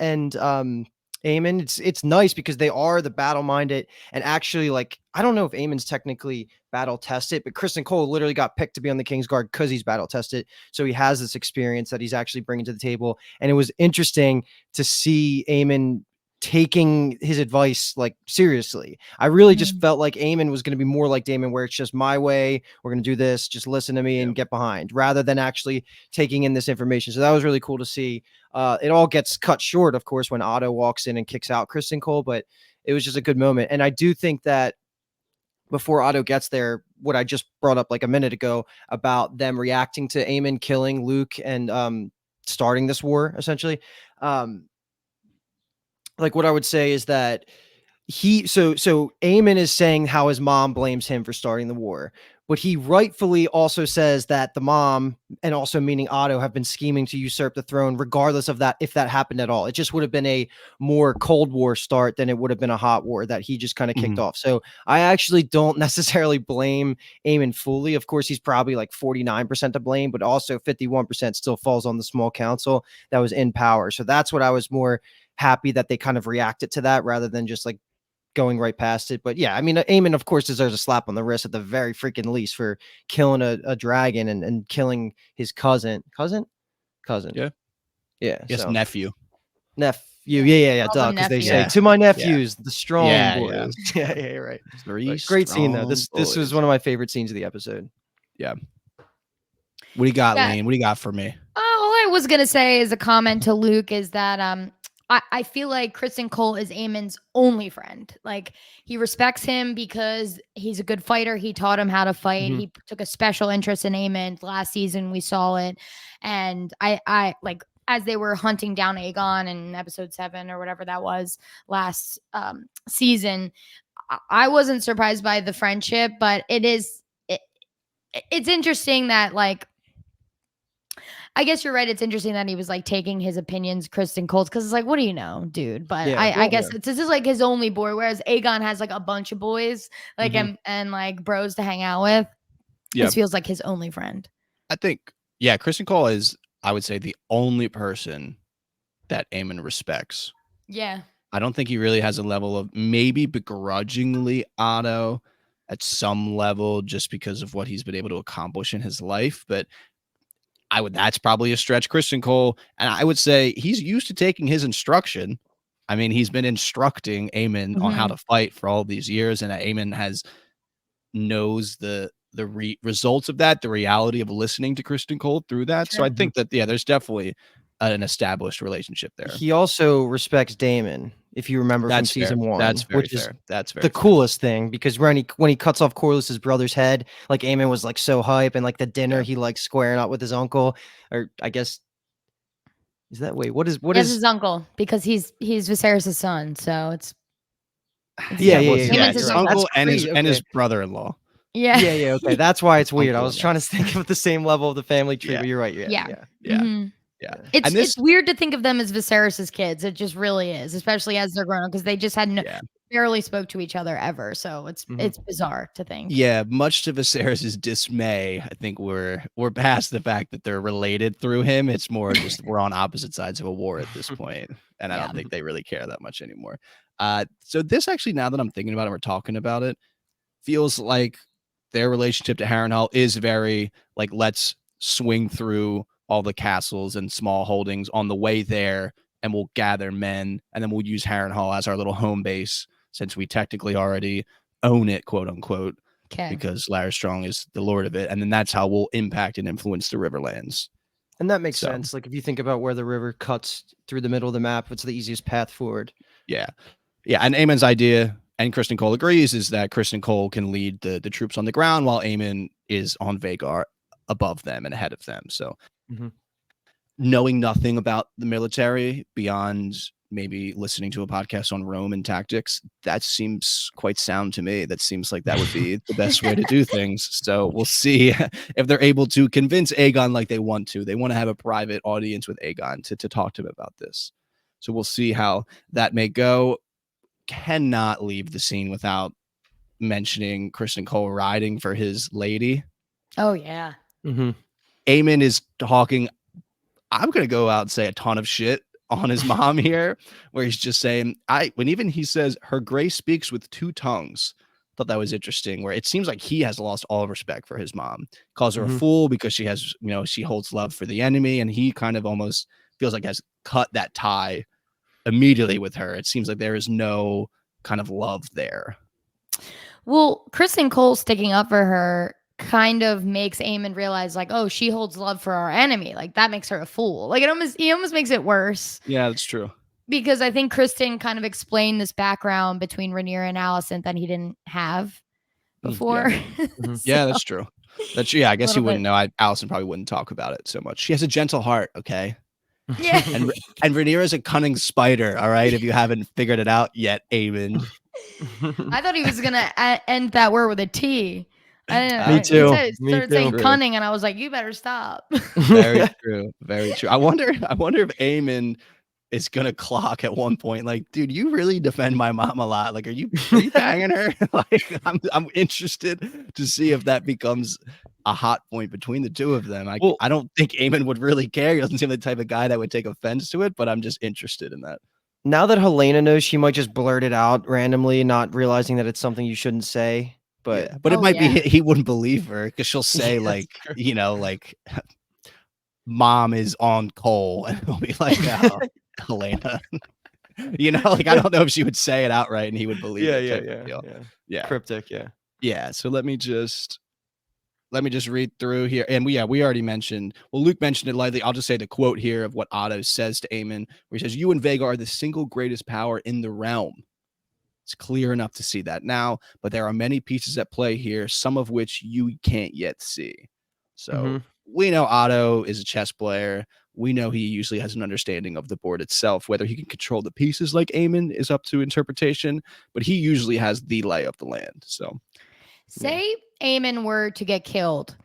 Aemon. It's nice because they are the battle minded, and actually, like, I don't know if Aemon's technically battle tested, but Kristen Cole literally got picked to be on the Kingsguard because he's battle tested. So he has this experience that he's actually bringing to the table. And it was interesting to see Aemon taking his advice like seriously. I really just felt like Aemon was going to be more like Daemon, where it's just my way. We're going to do this. Just listen to me and get behind, rather than actually taking in this information. So that was really cool to see. It all gets cut short, of course, when Otto walks in and kicks out Kristen Cole, but it was just a good moment. And I do think that before Otto gets there, what I just brought up like a minute ago about them reacting to Aemon killing Luke and starting this war, essentially. Like what I would say is that so Aemon is saying how his mom blames him for starting the war, but he rightfully also says that the mom, and also meaning Otto, have been scheming to usurp the throne, regardless of that, if that happened at all. It just would have been a more Cold War start than it would have been a hot war that he just kind of kicked off. So I actually don't necessarily blame Aemon fully. Of course, he's probably like 49% to blame, but also 51% still falls on the small council that was in power. So that's what I was more happy that they kind of reacted to that rather than just like going right past it. But yeah, I mean, Aemon, of course, deserves a slap on the wrist at the very freaking least for killing a dragon and killing his cousin. Yeah. Yes, So. nephew. Yeah. Call Duh, them because they nephew. say to my nephews, the strong Yeah, boys. Yeah, right. Very Great scene though. This strong was boys. one of my favorite scenes of the episode. Yeah. What do you got, Yeah. Lane? What do you got for me? All I was gonna say as a comment to Luke is that I feel like Kristen Cole is Aemon's only friend. Like, he respects him because he's a good fighter. He taught him how to fight. He took a special interest in Aemon. Last season we saw it. And I like, as they were hunting down Aegon in episode 7 or whatever that was last season, I wasn't surprised by the friendship, but it's interesting that, like, I guess you're right. It's interesting that he was like taking his opinions, Kristen Cole's, because it's like, what do you know, dude? But Yeah, I guess this is like his only boy, whereas Aegon has like a bunch of boys, like and like bros to hang out with. Yeah. This feels like his only friend. I think, yeah, Kristen Cole is, I would say, the only person that Aemon respects. Yeah. I don't think he really has a level of, maybe begrudgingly, Otto at some level, just because of what he's been able to accomplish in his life. But that's probably a stretch. Kristen Cole, and I would say he's used to taking his instruction. I mean, he's been instructing Aemon on how to fight for all these years, and Aemon knows the results of that, the reality of listening to Kristen Cole through that. Sure. So I think that, yeah, there's definitely an established relationship there. He also respects Daemon, if you remember from season 1. That's very which fair. Is that's very the fair. coolest thing, because when he cuts off Corlys's brother's head, like Aemon was like so hype, and like the dinner he like squaring up with his uncle, or I guess is that what is his uncle, because he's Viserys' son, so it's yeah, Daemon's his his uncle That's and his brother-in-law. yeah. Okay, that's why it's weird. I Uncle was and trying to think of the same level of the family tree, but you're right. Yeah. Yeah. It's weird to think of them as Viserys' kids. It just really is, especially as they're grown up, because they just had no. Yeah. barely spoke to each other ever. So it's bizarre to think. Yeah, much to Viserys' dismay, I think we're past the fact that they're related through him. It's more just we're on opposite sides of a war at this point, and I don't think they really care that much anymore. So this actually, now that I'm thinking about it, we're talking about it, feels like their relationship to Harrenhal is very like, let's swing through all the castles and small holdings on the way there, and we'll gather men, and then we'll use Harrenhal as our little home base, since we technically already own it, quote unquote, because Larry Strong is the lord of it. And then that's how we'll impact and influence the Riverlands. And that makes sense. Like if you think about where the river cuts through the middle of the map, it's the easiest path forward. Yeah. And Aemon's idea, and Kristen Cole agrees, is that Kristen Cole can lead the troops on the ground while Aemon is on Vhagar above them and ahead of them. So knowing nothing about the military beyond maybe listening to a podcast on Rome and tactics, that seems quite sound to me. That seems like that would be the best way to do things. So we'll see if they're able to convince Aegon like they want to. They want to have a private audience with Aegon to talk to him about this. So we'll see how that may go. Cannot leave the scene without mentioning Kristen Cole riding for his lady. Oh, yeah. Aemon is talking, I'm going to go out and say a ton of shit on his mom here, where he's just saying, when even he says her grace speaks with two tongues. Thought that was interesting, where it seems like he has lost all respect for his mom, calls her a fool because she has, she holds love for the enemy. And he kind of almost feels like has cut that tie immediately with her. It seems like there is no kind of love there. Well, Kristen Cole sticking up for her kind of makes Aemon realize, like, oh, she holds love for our enemy. Like, that makes her a fool. Like, he almost makes it worse. Yeah, that's true. Because I think Kristen kind of explained this background between Rhaenyra and Alicent that he didn't have before. Yeah, yeah, that's true. I guess you wouldn't know. Alicent probably wouldn't talk about it so much. She has a gentle heart, okay? Yeah. and Rhaenyra is a cunning spider, all right? If you haven't figured it out yet, Aemon. I thought he was going to end that word with a T. I didn't know. Me too. He started saying cunning, and I was like, "You better stop." Very true. Very true. I wonder if Aemon is gonna clock at one point. Like, dude, you really defend my mom a lot. Like, are you banging her? Like, I'm interested to see if that becomes a hot point between the two of them. I don't think Aemon would really care. He doesn't seem the type of guy that would take offense to it. But I'm just interested in that. Now that Helena knows, she might just blurt it out randomly, not realizing that it's something you shouldn't say. But it might be he wouldn't believe her because she'll say like mom is on Cole, and he'll be like, oh, Helena. Like, I don't know if she would say it outright and he would believe it. Yeah. Cryptic. Yeah. So let me just read through here. And we already mentioned, Luke mentioned it lightly. I'll just say the quote here of what Otto says to Aemon, where he says, "You and Vhagar are the single greatest power in the realm." It's clear enough to see that now, but there are many pieces at play here, some of which you can't yet see. So we know Otto is a chess player. We know he usually has an understanding of the board itself. Whether he can control the pieces like Aemon is up to interpretation, but he usually has the lay of the land. So say Aemon were to get killed,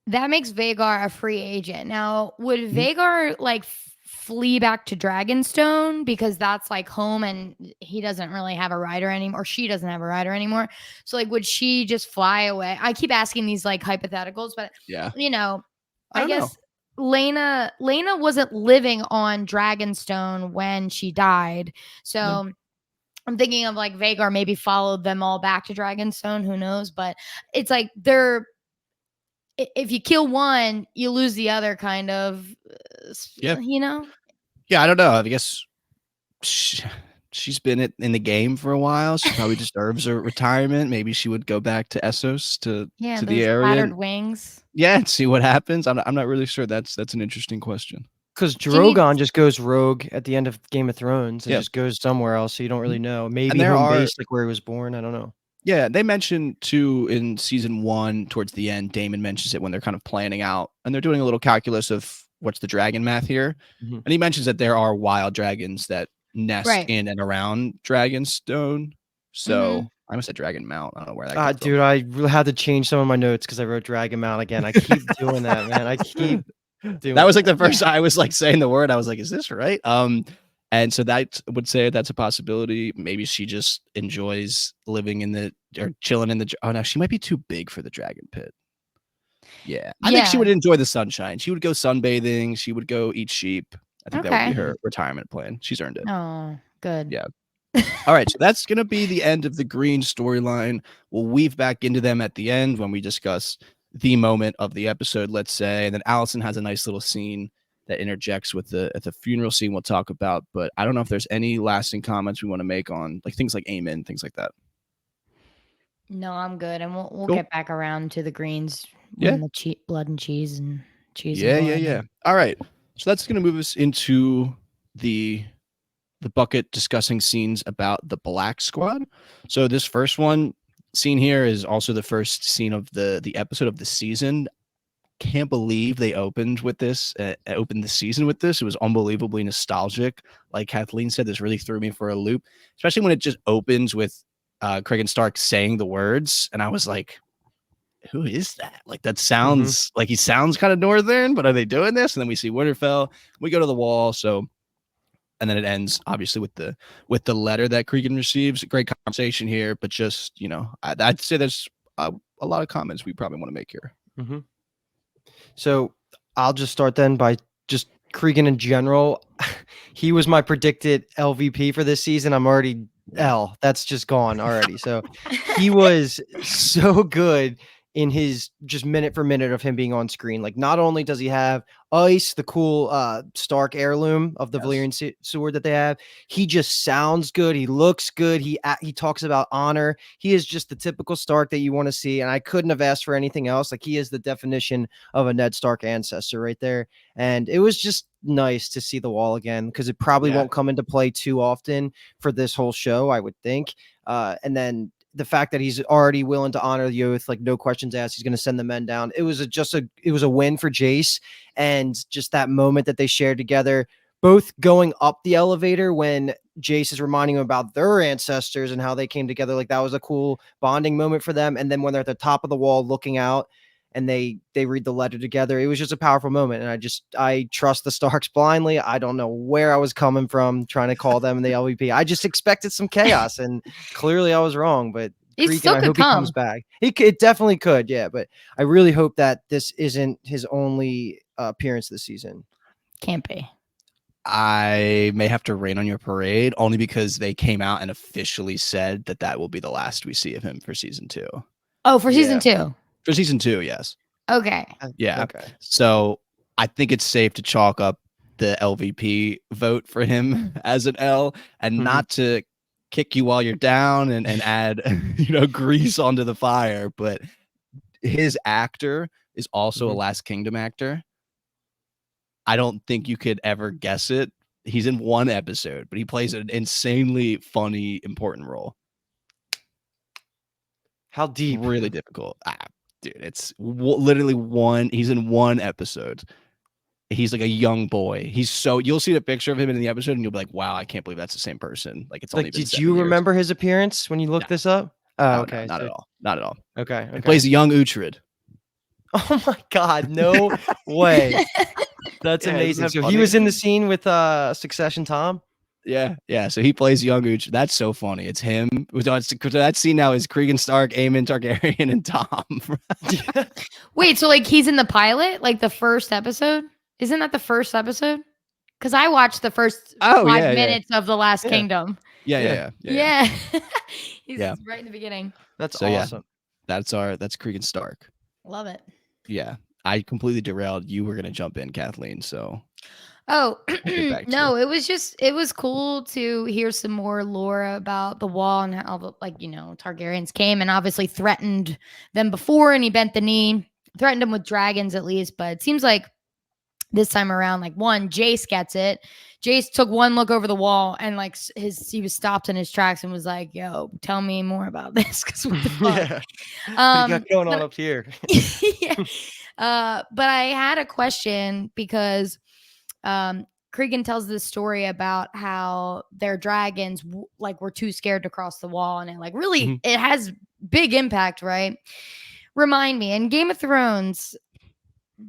that makes Vhagar a free agent. Now, would Vhagar like flee back to Dragonstone because that's like home and he doesn't really have a rider anymore, or she doesn't have a rider anymore? So like, would she just fly away? I keep asking these like hypotheticals, but I guess Lena wasn't living on Dragonstone when she died. So I'm thinking of like Vhagar maybe followed them all back to Dragonstone. Who knows? But it's like if you kill one, you lose the other, kind of. Yeah, I don't know. I guess she's been in the game for a while. She probably deserves a retirement. Maybe she would go back to Essos to the area. Flattered wings. Yeah, and see what happens. I'm not really sure. That's an interesting question. Because Drogon just goes rogue at the end of Game of Thrones and just goes somewhere else, so you don't really know. Maybe home base, like where he was born. I don't know. Yeah, they mentioned too in season 1 towards the end. Daemon mentions it when they're kind of planning out and they're doing a little calculus of what's the dragon math here, and he mentions that there are wild dragons that nest in and around Dragonstone. So I almost said Dragon Mount. I don't know where that comes from. Dude, I had to change some of my notes because I wrote Dragon Mount again. I keep doing that, man. I keep doing that. Was like the first time I was like saying the word. I was like, is this right? And so that would say that's a possibility. Maybe she just enjoys living in the or chilling in the. Oh no, she might be too big for the dragon pit. Yeah, I think she Yeah. would enjoy the sunshine. She would go sunbathing. She would go eat sheep. I think that would be Okay. her retirement plan. She's earned it. Oh, good. Yeah. All right, so that's going to be the end of the Green storyline. We'll weave back into them at the end when we discuss the moment of the episode, let's say. And then Alicent has a nice little scene that interjects with the funeral scene we'll talk about. But I don't know if there's any lasting comments we want to make on like things like Aemon, things like that. No, I'm good, and we'll Cool. get back around to the Greens Yeah. when the blood and cheese and cheese. Yeah, and yeah, blood. yeah. All right, so that's going to move us into the bucket discussing scenes about the Black Squad. So this first one scene here is also the first scene of the episode of the season. Can't believe they opened with this, opened the season with this. It was unbelievably nostalgic. Like Kathleen said, this really threw me for a loop, especially when it just opens with Cregan Stark saying the words. And I was like, who is that? Like, that sounds like he sounds kind of northern, but are they doing this? And then we see Winterfell. We go to the wall. So, and then it ends obviously with the letter that Cregan receives. Great conversation here, but just, you know, I'd say there's a lot of comments we probably want to make here. So I'll just start then by just Cregan in general. He was my predicted LVP for this season. I'm already L. That's just gone already. So he was so good in his just minute for minute of him being on screen. Like, not only does he have ice, the cool Stark heirloom of the Valyrian sword that they have, he just sounds good. He looks good. He talks about honor. He is just the typical Stark that you want to see. And I couldn't have asked for anything else. Like, he is the definition of a Ned Stark ancestor right there. And it was just nice to see the wall again, because it probably won't come into play too often for this whole show, I would think. And then the fact that he's already willing to honor the oath, like no questions asked, he's going to send the men down. It was a win for Jace, and just that moment that they shared together, both going up the elevator when Jace is reminding him about their ancestors and how they came together. Like, that was a cool bonding moment for them. And then when they're at the top of the wall looking out and they read the letter together, it was just a powerful moment. And I trust the Starks blindly. I don't know where I was coming from trying to call them in the LVP. I just expected some chaos, and clearly I was wrong. But Cregan, I hope he comes back. It definitely could, yeah. But I really hope that this isn't his only appearance this season. Can't be. I may have to rain on your parade only because they came out and officially said that will be the last we see of him for season 2. Oh, for season 2. For season 2, yes. Okay. Yeah. Okay. So I think it's safe to chalk up the LVP vote for him as an L, and not to kick you while you're down and add grease onto the fire. But his actor is also a Last Kingdom actor. I don't think you could ever guess it. He's in one episode, but he plays an insanely funny, important role. How deep? Really difficult. Dude, it's literally one. He's in one episode. He's like a young boy. You'll see the picture of him in the episode and you'll be like, wow, I can't believe that's the same person. Like, it's only been 7 Did you years. remember his appearance when you looked this up? Oh, okay. No, not at all. Not at all. Okay. He plays a young Uhtred. Oh my God. No way. That's amazing. So he was in the scene with Succession Tom? Yeah. So he plays young Uhtred. That's so funny. It's him. That scene now is Cregan Stark, Aemon Targaryen, and Tom. Wait, so like he's in the pilot, like the first episode? Isn't that the first episode? Because I watched the first 5 minutes of The Last Kingdom. Yeah. He's right in the beginning. That's awesome. That's Cregan Stark. Love it. Yeah. I completely derailed. You were going to jump in, Kathleen. So. Oh, no, it was cool to hear some more lore about the wall and how, like, Targaryens came and obviously threatened them before, and he bent the knee, threatened them with dragons at least. But it seems like this time around, like, one, Jace gets it. Jace took one look over the wall and like he was stopped in his tracks and was like, yo, tell me more about this, because what the fuck? What you got going on up here? But I had a question because Cregan tells this story about how their dragons were too scared to cross the wall, and it really it has big impact, right? Remind me, in Game of Thrones,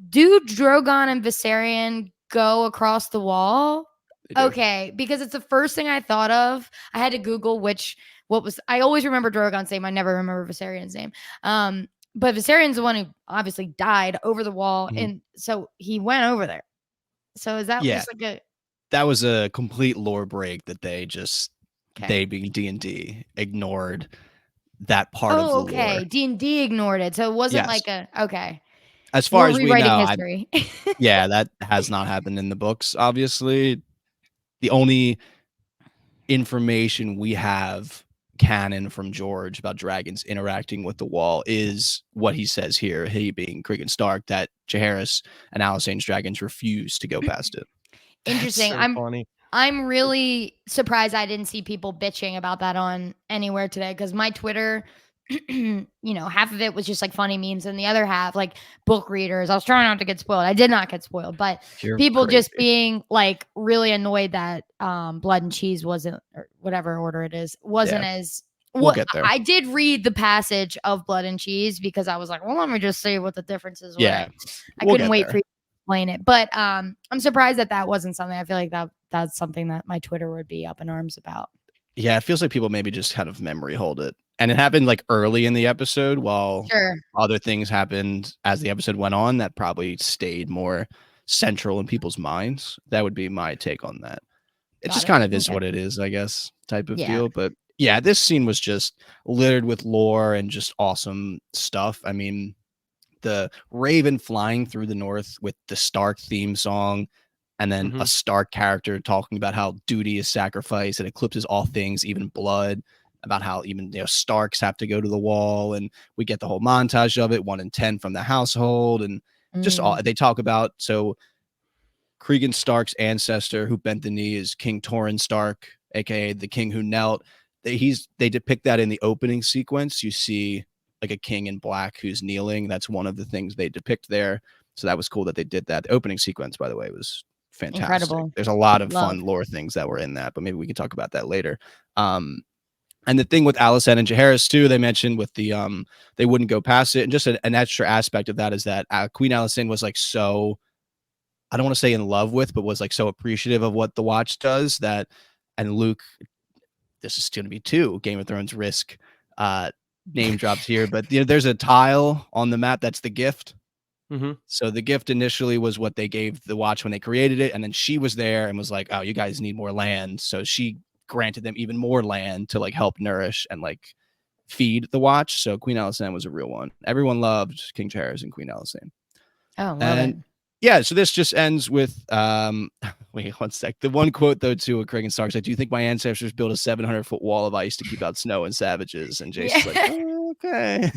do Drogon and Viserion go across the wall? They do. Okay, because it's the first thing I thought of. I had to Google I always remember Drogon's name. I never remember Viserion's name. But Viserion's the one who obviously died over the wall, Mhm. and so he went over there. So is that Yeah. just like That was a complete lore break that they okay? being D&D, ignored that part of the Oh, lore. okay. D&D ignored it, so it wasn't Yes. like okay. As far We're as we rewriting know, history. yeah, that has not happened in the books, obviously. The only information we have canon from George about dragons interacting with the wall is what he says here, he being Cregan Stark, that Jaehaerys and Alysanne's dragons refuse to go past it. Interesting. So funny. I'm really surprised I didn't see people bitching about that on anywhere today, because my Twitter, half of it was just like funny memes and the other half like book readers. I was trying not to get spoiled. I did not get spoiled, but You're people just crazy. being like really annoyed that Blood and Cheese wasn't, or whatever order it is, wasn't Yeah. as We'll get there. I did read the passage of Blood and Cheese because I was like, well, let me just see what the differences were. Yeah, I we'll couldn't get wait there. for you to explain it. But I'm surprised that wasn't something. I feel like that's something that my Twitter would be up in arms about. Yeah, it feels like people maybe just kind of memory hold it. And it happened like early in the episode, while Sure. other things happened as the episode went on that probably stayed more central in people's minds. That would be my take on that. It Got just it. kind of is Okay. what it is, I guess, type of Yeah. deal. But yeah, this scene was just littered with lore and just awesome stuff. I mean, the Raven flying through the north with the Stark theme song, and then a Stark character talking about how duty is sacrifice and eclipses all things, even blood, about how even Starks have to go to the wall, and we get the whole montage of it, 1 in 10 from the household, and just all they talk about. So Cregan Stark's ancestor who bent the knee is King Torrhen Stark, aka the king who knelt. They depict that in the opening sequence. You see like a king in black who's kneeling. That's one of the things they depict there. So that was cool that they did that. The opening sequence, by the way, was fantastic. Incredible. There's a lot of Love. fun lore things that were in that, but maybe we can talk about that later. And the thing with Alicent and Jaehaerys too, they mentioned with the they wouldn't go past it, and just an extra aspect of that is that Queen Alicent was like so, I don't want to say in love with, but was like so appreciative of what the Watch does that, and Luke, this is going to be 2 Game of Thrones risk name drops here, but there's a tile on the map that's the gift. So the gift initially was what they gave the Watch when they created it, and then she was there and was like, oh, you guys need more land, so she granted them even more land to like help nourish and like feed the Watch. So Queen Alicent was a real one. Everyone loved King Jaehaerys and Queen Alicent. Oh, love And it. yeah, so this just ends with wait 1 sec. The one quote though to Cregan Stark said, "Do you think my ancestors built a 700-foot wall of ice to keep out snow and savages?" And Jason's like, oh, okay,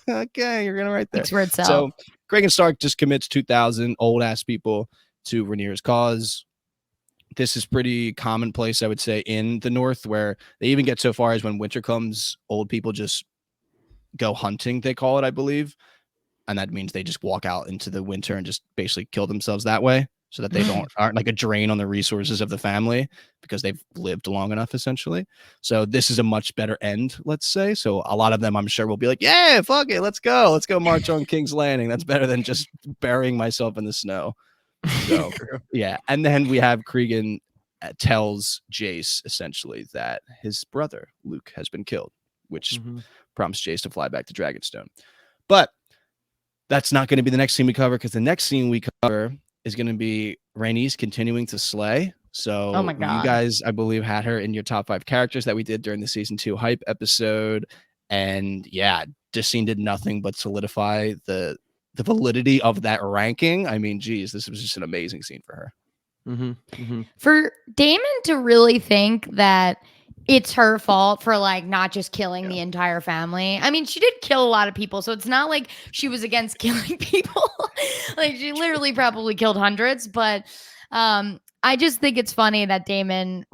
okay, you're gonna write there. Speaks for itself. So Cregan Stark just commits 2,000 old ass people to Rhaenyra's cause. This is pretty commonplace, I would say, in the North, where they even get so far as when winter comes, old people just go hunting, they call it, I believe. And that means they just walk out into the winter and just basically kill themselves that way, so that they aren't like a drain on the resources of the family, because they've lived long enough, essentially. So this is a much better end, let's say. So a lot of them, I'm sure, will be like, yeah, fuck it, let's go march on King's Landing. That's better than just burying myself in the snow. So yeah. And then we have Cregan tells Jace essentially that his brother Luke has been killed, which prompts Jace to fly back to Dragonstone. But that's not going to be the next scene we cover, because the next scene we cover is going to be Rhaenys continuing to slay. So Oh my God. You guys, I believe, had her in your top 5 characters that we did during the season 2 hype episode. And yeah, this scene did nothing but solidify the validity of that ranking. I mean, geez, this was just an amazing scene for her. For Daemon to really think that it's her fault for like not just killing the entire family. I mean, she did kill a lot of people, so it's not like she was against killing people. Like she literally probably killed hundreds, but I just think it's funny that Daemon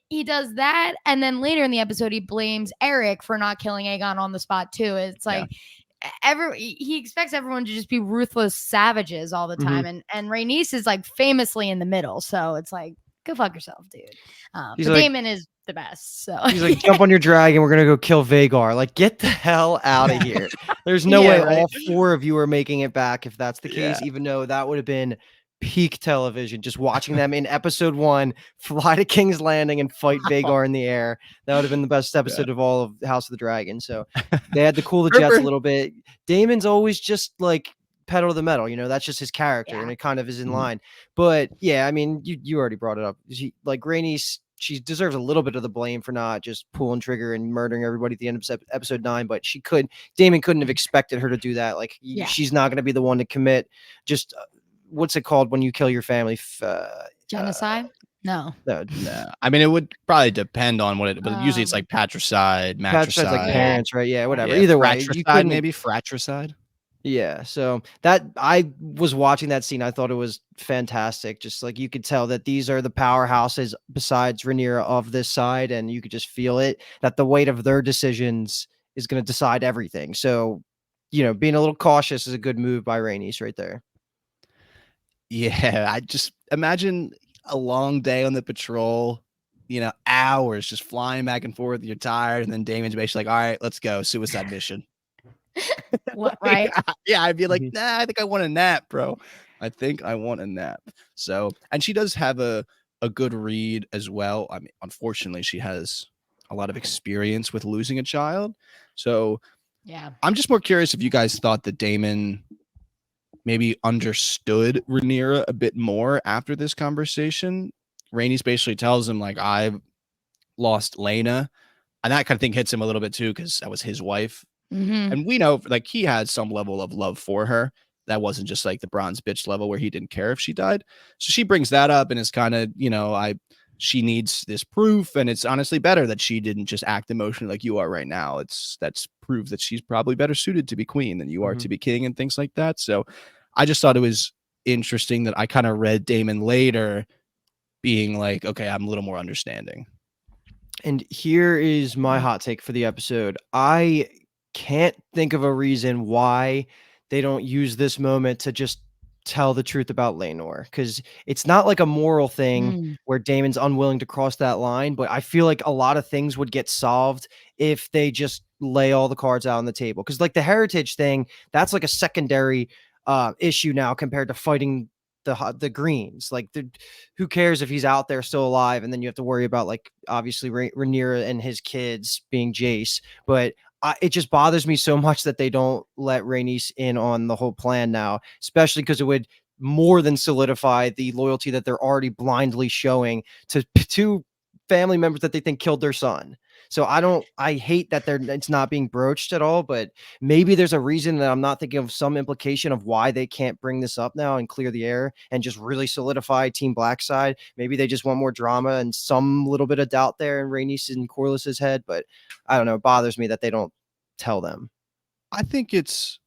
he does that, and then later in the episode he blames Eric for not killing Aegon on the spot too. It's like he expects everyone to just be ruthless savages all the time, and Rhaenys is like famously in the middle, so it's like, go fuck yourself, dude. But like, Daemon is the best. So he's like, jump on your dragon, we're gonna go kill Vhagar. Like, get the hell out of here. There's no way all 4 of you are making it back if that's the case, even though that would have been peak television. Just watching them in episode 1 fly to King's Landing and fight Vagar in the air. That would have been the best episode of all of House of the Dragon. So they had to cool the jets a little bit. Damon's always just like pedal to the metal, that's just his character, and it kind of is in line. But yeah, I mean, you already brought it up. Rhaenys, she deserves a little bit of the blame for not just pulling trigger and murdering everybody at the end of episode 9, but Daemon couldn't have expected her to do that. Like, she's not going to be the one to commit just what's it called when you kill your family? Genocide? No. I mean, it would probably depend on what it, but usually it's like patricide, matricide. Patricide's like parents, right? Yeah, whatever. Either way, you couldn't, maybe fratricide. Yeah, so that I was watching that scene, I thought it was fantastic. Just like you could tell that these are the powerhouses besides Rhaenyra of this side, and you could just feel it, that the weight of their decisions is going to decide everything. So, being a little cautious is a good move by Rhaenys right there. Yeah, I just imagine a long day on the patrol, hours just flying back and forth. You're tired, and then Daemon's basically like, "All right, let's go, suicide mission." What, right? Yeah, I'd be like, nah, I think I want a nap, bro. I think I want a nap. So, and she does have a good read as well. I mean, unfortunately, she has a lot of experience with losing a child. So, yeah, I'm just more curious if you guys thought that Daemon maybe understood Rhaenyra a bit more after this conversation. Rhaenys basically tells him, like, I've lost Laena, and that kind of thing hits him a little bit too, because that was his wife. And we know, like, he had some level of love for her. That wasn't just like the bronze bitch level where he didn't care if she died. So she brings that up, and it's kind of, she needs this proof, and it's honestly better that she didn't just act emotionally like you are right now. That's proof that she's probably better suited to be queen than you are to be king and things like that. So I just thought it was interesting that I kind of read Daemon later being like, okay, I'm a little more understanding. And here is my hot take for the episode. I can't think of a reason why they don't use this moment to just tell the truth about Laenor, because it's not like a moral thing where Daemon's unwilling to cross that line, but I feel like a lot of things would get solved if they just lay all the cards out on the table. Because like the heritage thing, that's like a secondary issue now compared to fighting the Greens. Like, who cares if he's out there still alive, and then you have to worry about, like, obviously Rhaenyra and his kids being Jace. But it just bothers me so much that they don't let Rhaenys in on the whole plan now, especially because it would more than solidify the loyalty that they're already blindly showing to two family members that they think killed their son. So I hate that it's not being broached at all, but maybe there's a reason that I'm not thinking of, some implication of why they can't bring this up now and clear the air and just really solidify Team Black side. Maybe they just want more drama and some little bit of doubt there in Rhaenys and Corlys's head, but I don't know. It bothers me that they don't tell them. I think it's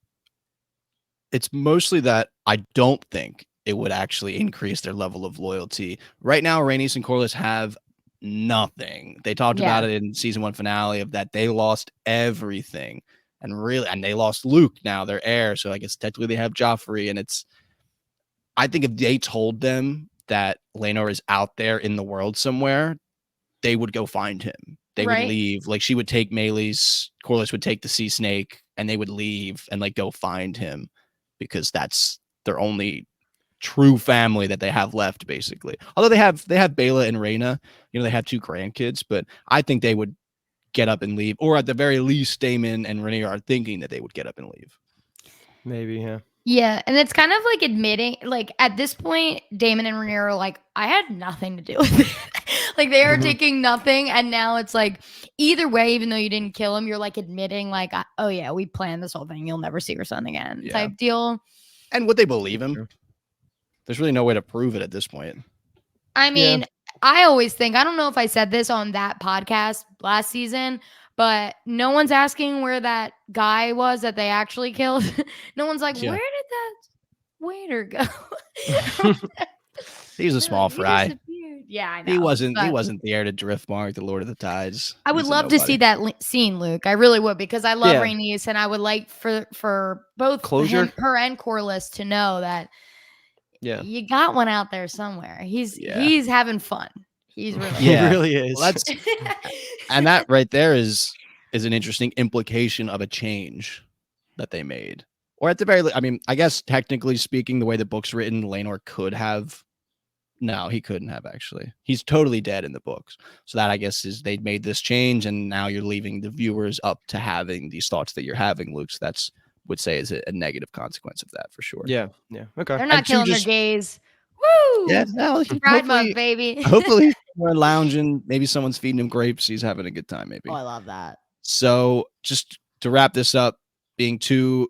mostly that I don't think it would actually increase their level of loyalty. Right now, Rhaenys and Corlys have nothing. They talked about it in season 1 finale of that they lost everything, and they lost Luke, now their heir. So I guess technically they have Joffrey, and I think if they told them that Laenor is out there in the world somewhere, they would go find him. They would leave. Like, she would take Corlys would take the sea snake, and they would leave and like go find him, because that's their only true family that they have left, basically. Although they have Baela and Rhaena, they have 2 grandkids, but I think they would get up and leave, or at the very least, Daemon and Rhaenyra are thinking that they would get up and leave. Maybe, yeah. Yeah, and it's kind of like admitting, like, at this point, Daemon and Rhaenyra are like, I had nothing to do with it. Like, they are taking nothing, and now it's like, either way, even though you didn't kill him, you're like admitting, like, oh yeah, we planned this whole thing. You'll never see your son again, type deal. And would they believe him? There's really no way to prove it at this point. I mean, I always think, I don't know if I said this on that podcast last season, but no one's asking where that guy was that they actually killed. No one's like, where did that waiter go? He's a small fry. Yeah, I know. He wasn't the heir to Driftmark, the Lord of the Tides. I would love to see that scene, Luke. I really would, because I love Rhaenys, and I would like for both closure, her and Corlys to know that you got one out there somewhere. He's having fun. He's really he really is. Well, and that right there is an interesting implication of a change that they made. Or at the very least, I mean, I guess technically speaking, the way the book's written, Laenor could have. No, he couldn't have actually. He's totally dead in the books. So that I guess is they made this change, and now you're leaving the viewers up to having these thoughts that you're having, Luke. So that's would say is a negative consequence of that for sure. Yeah. Okay. They're not And two, killing their just- gays. Woo! Yeah, no, Pride month, baby. hopefully we're lounging. Maybe someone's feeding him grapes. He's having a good time. Maybe. Oh, I love that. So just to wrap this up, being two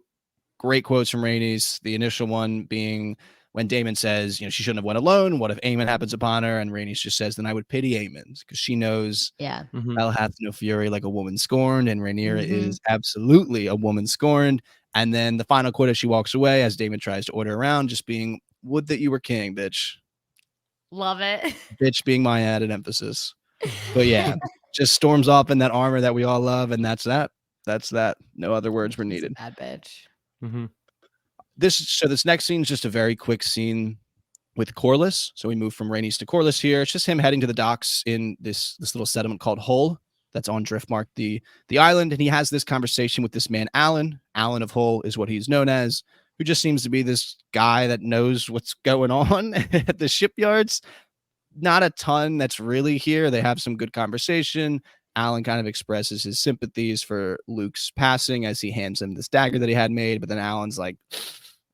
great quotes from Rhaenys. The initial one being when Daemon says, she shouldn't have went alone. What if Aemon happens upon her? And Rhaenys just says, then I would pity Aemon, because she knows hell hath no fury like a woman scorned. And Rhaenyra is absolutely a woman scorned. And then the final quote as she walks away, as Daemon tries to order around, just being, would that you were king, bitch. Love it. Bitch being my added emphasis. But yeah, just storms off in that armor that we all love. And that's that. That's that. No other words were needed. Bad bitch. This next scene is just a very quick scene with Corlys. So we move from Rhaenys to Corlys here. It's just him heading to the docks in this little settlement called Hull that's on Driftmark, the island. And he has this conversation with this man, Alan. Alan of Hull is what he's known as, who just seems to be this guy that knows what's going on at the shipyards. Not a ton that's really here. They have some good conversation. Alan kind of expresses his sympathies for Luke's passing as he hands him this dagger that he had made. But then Alan's like,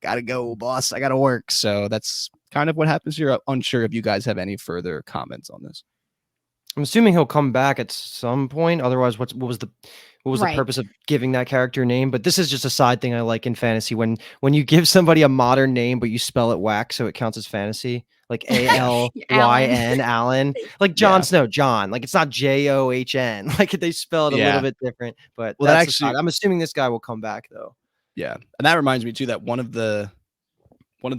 gotta go, boss. I gotta work. So that's kind of what happens here. I'm unsure if you guys have any further comments on this. I'm assuming he'll come back at some point. Otherwise, what was the Right. purpose of giving that character a name? But this is just a side thing I like in fantasy. When you give somebody a modern name, but you spell it whack, so it counts as fantasy. Like Alyn, Alan. Like Jon Snow, John. Like it's not John. Like they spell it a little bit different. But Well, that's actually, I'm assuming this guy will come back though. Yeah, and that reminds me too that one of the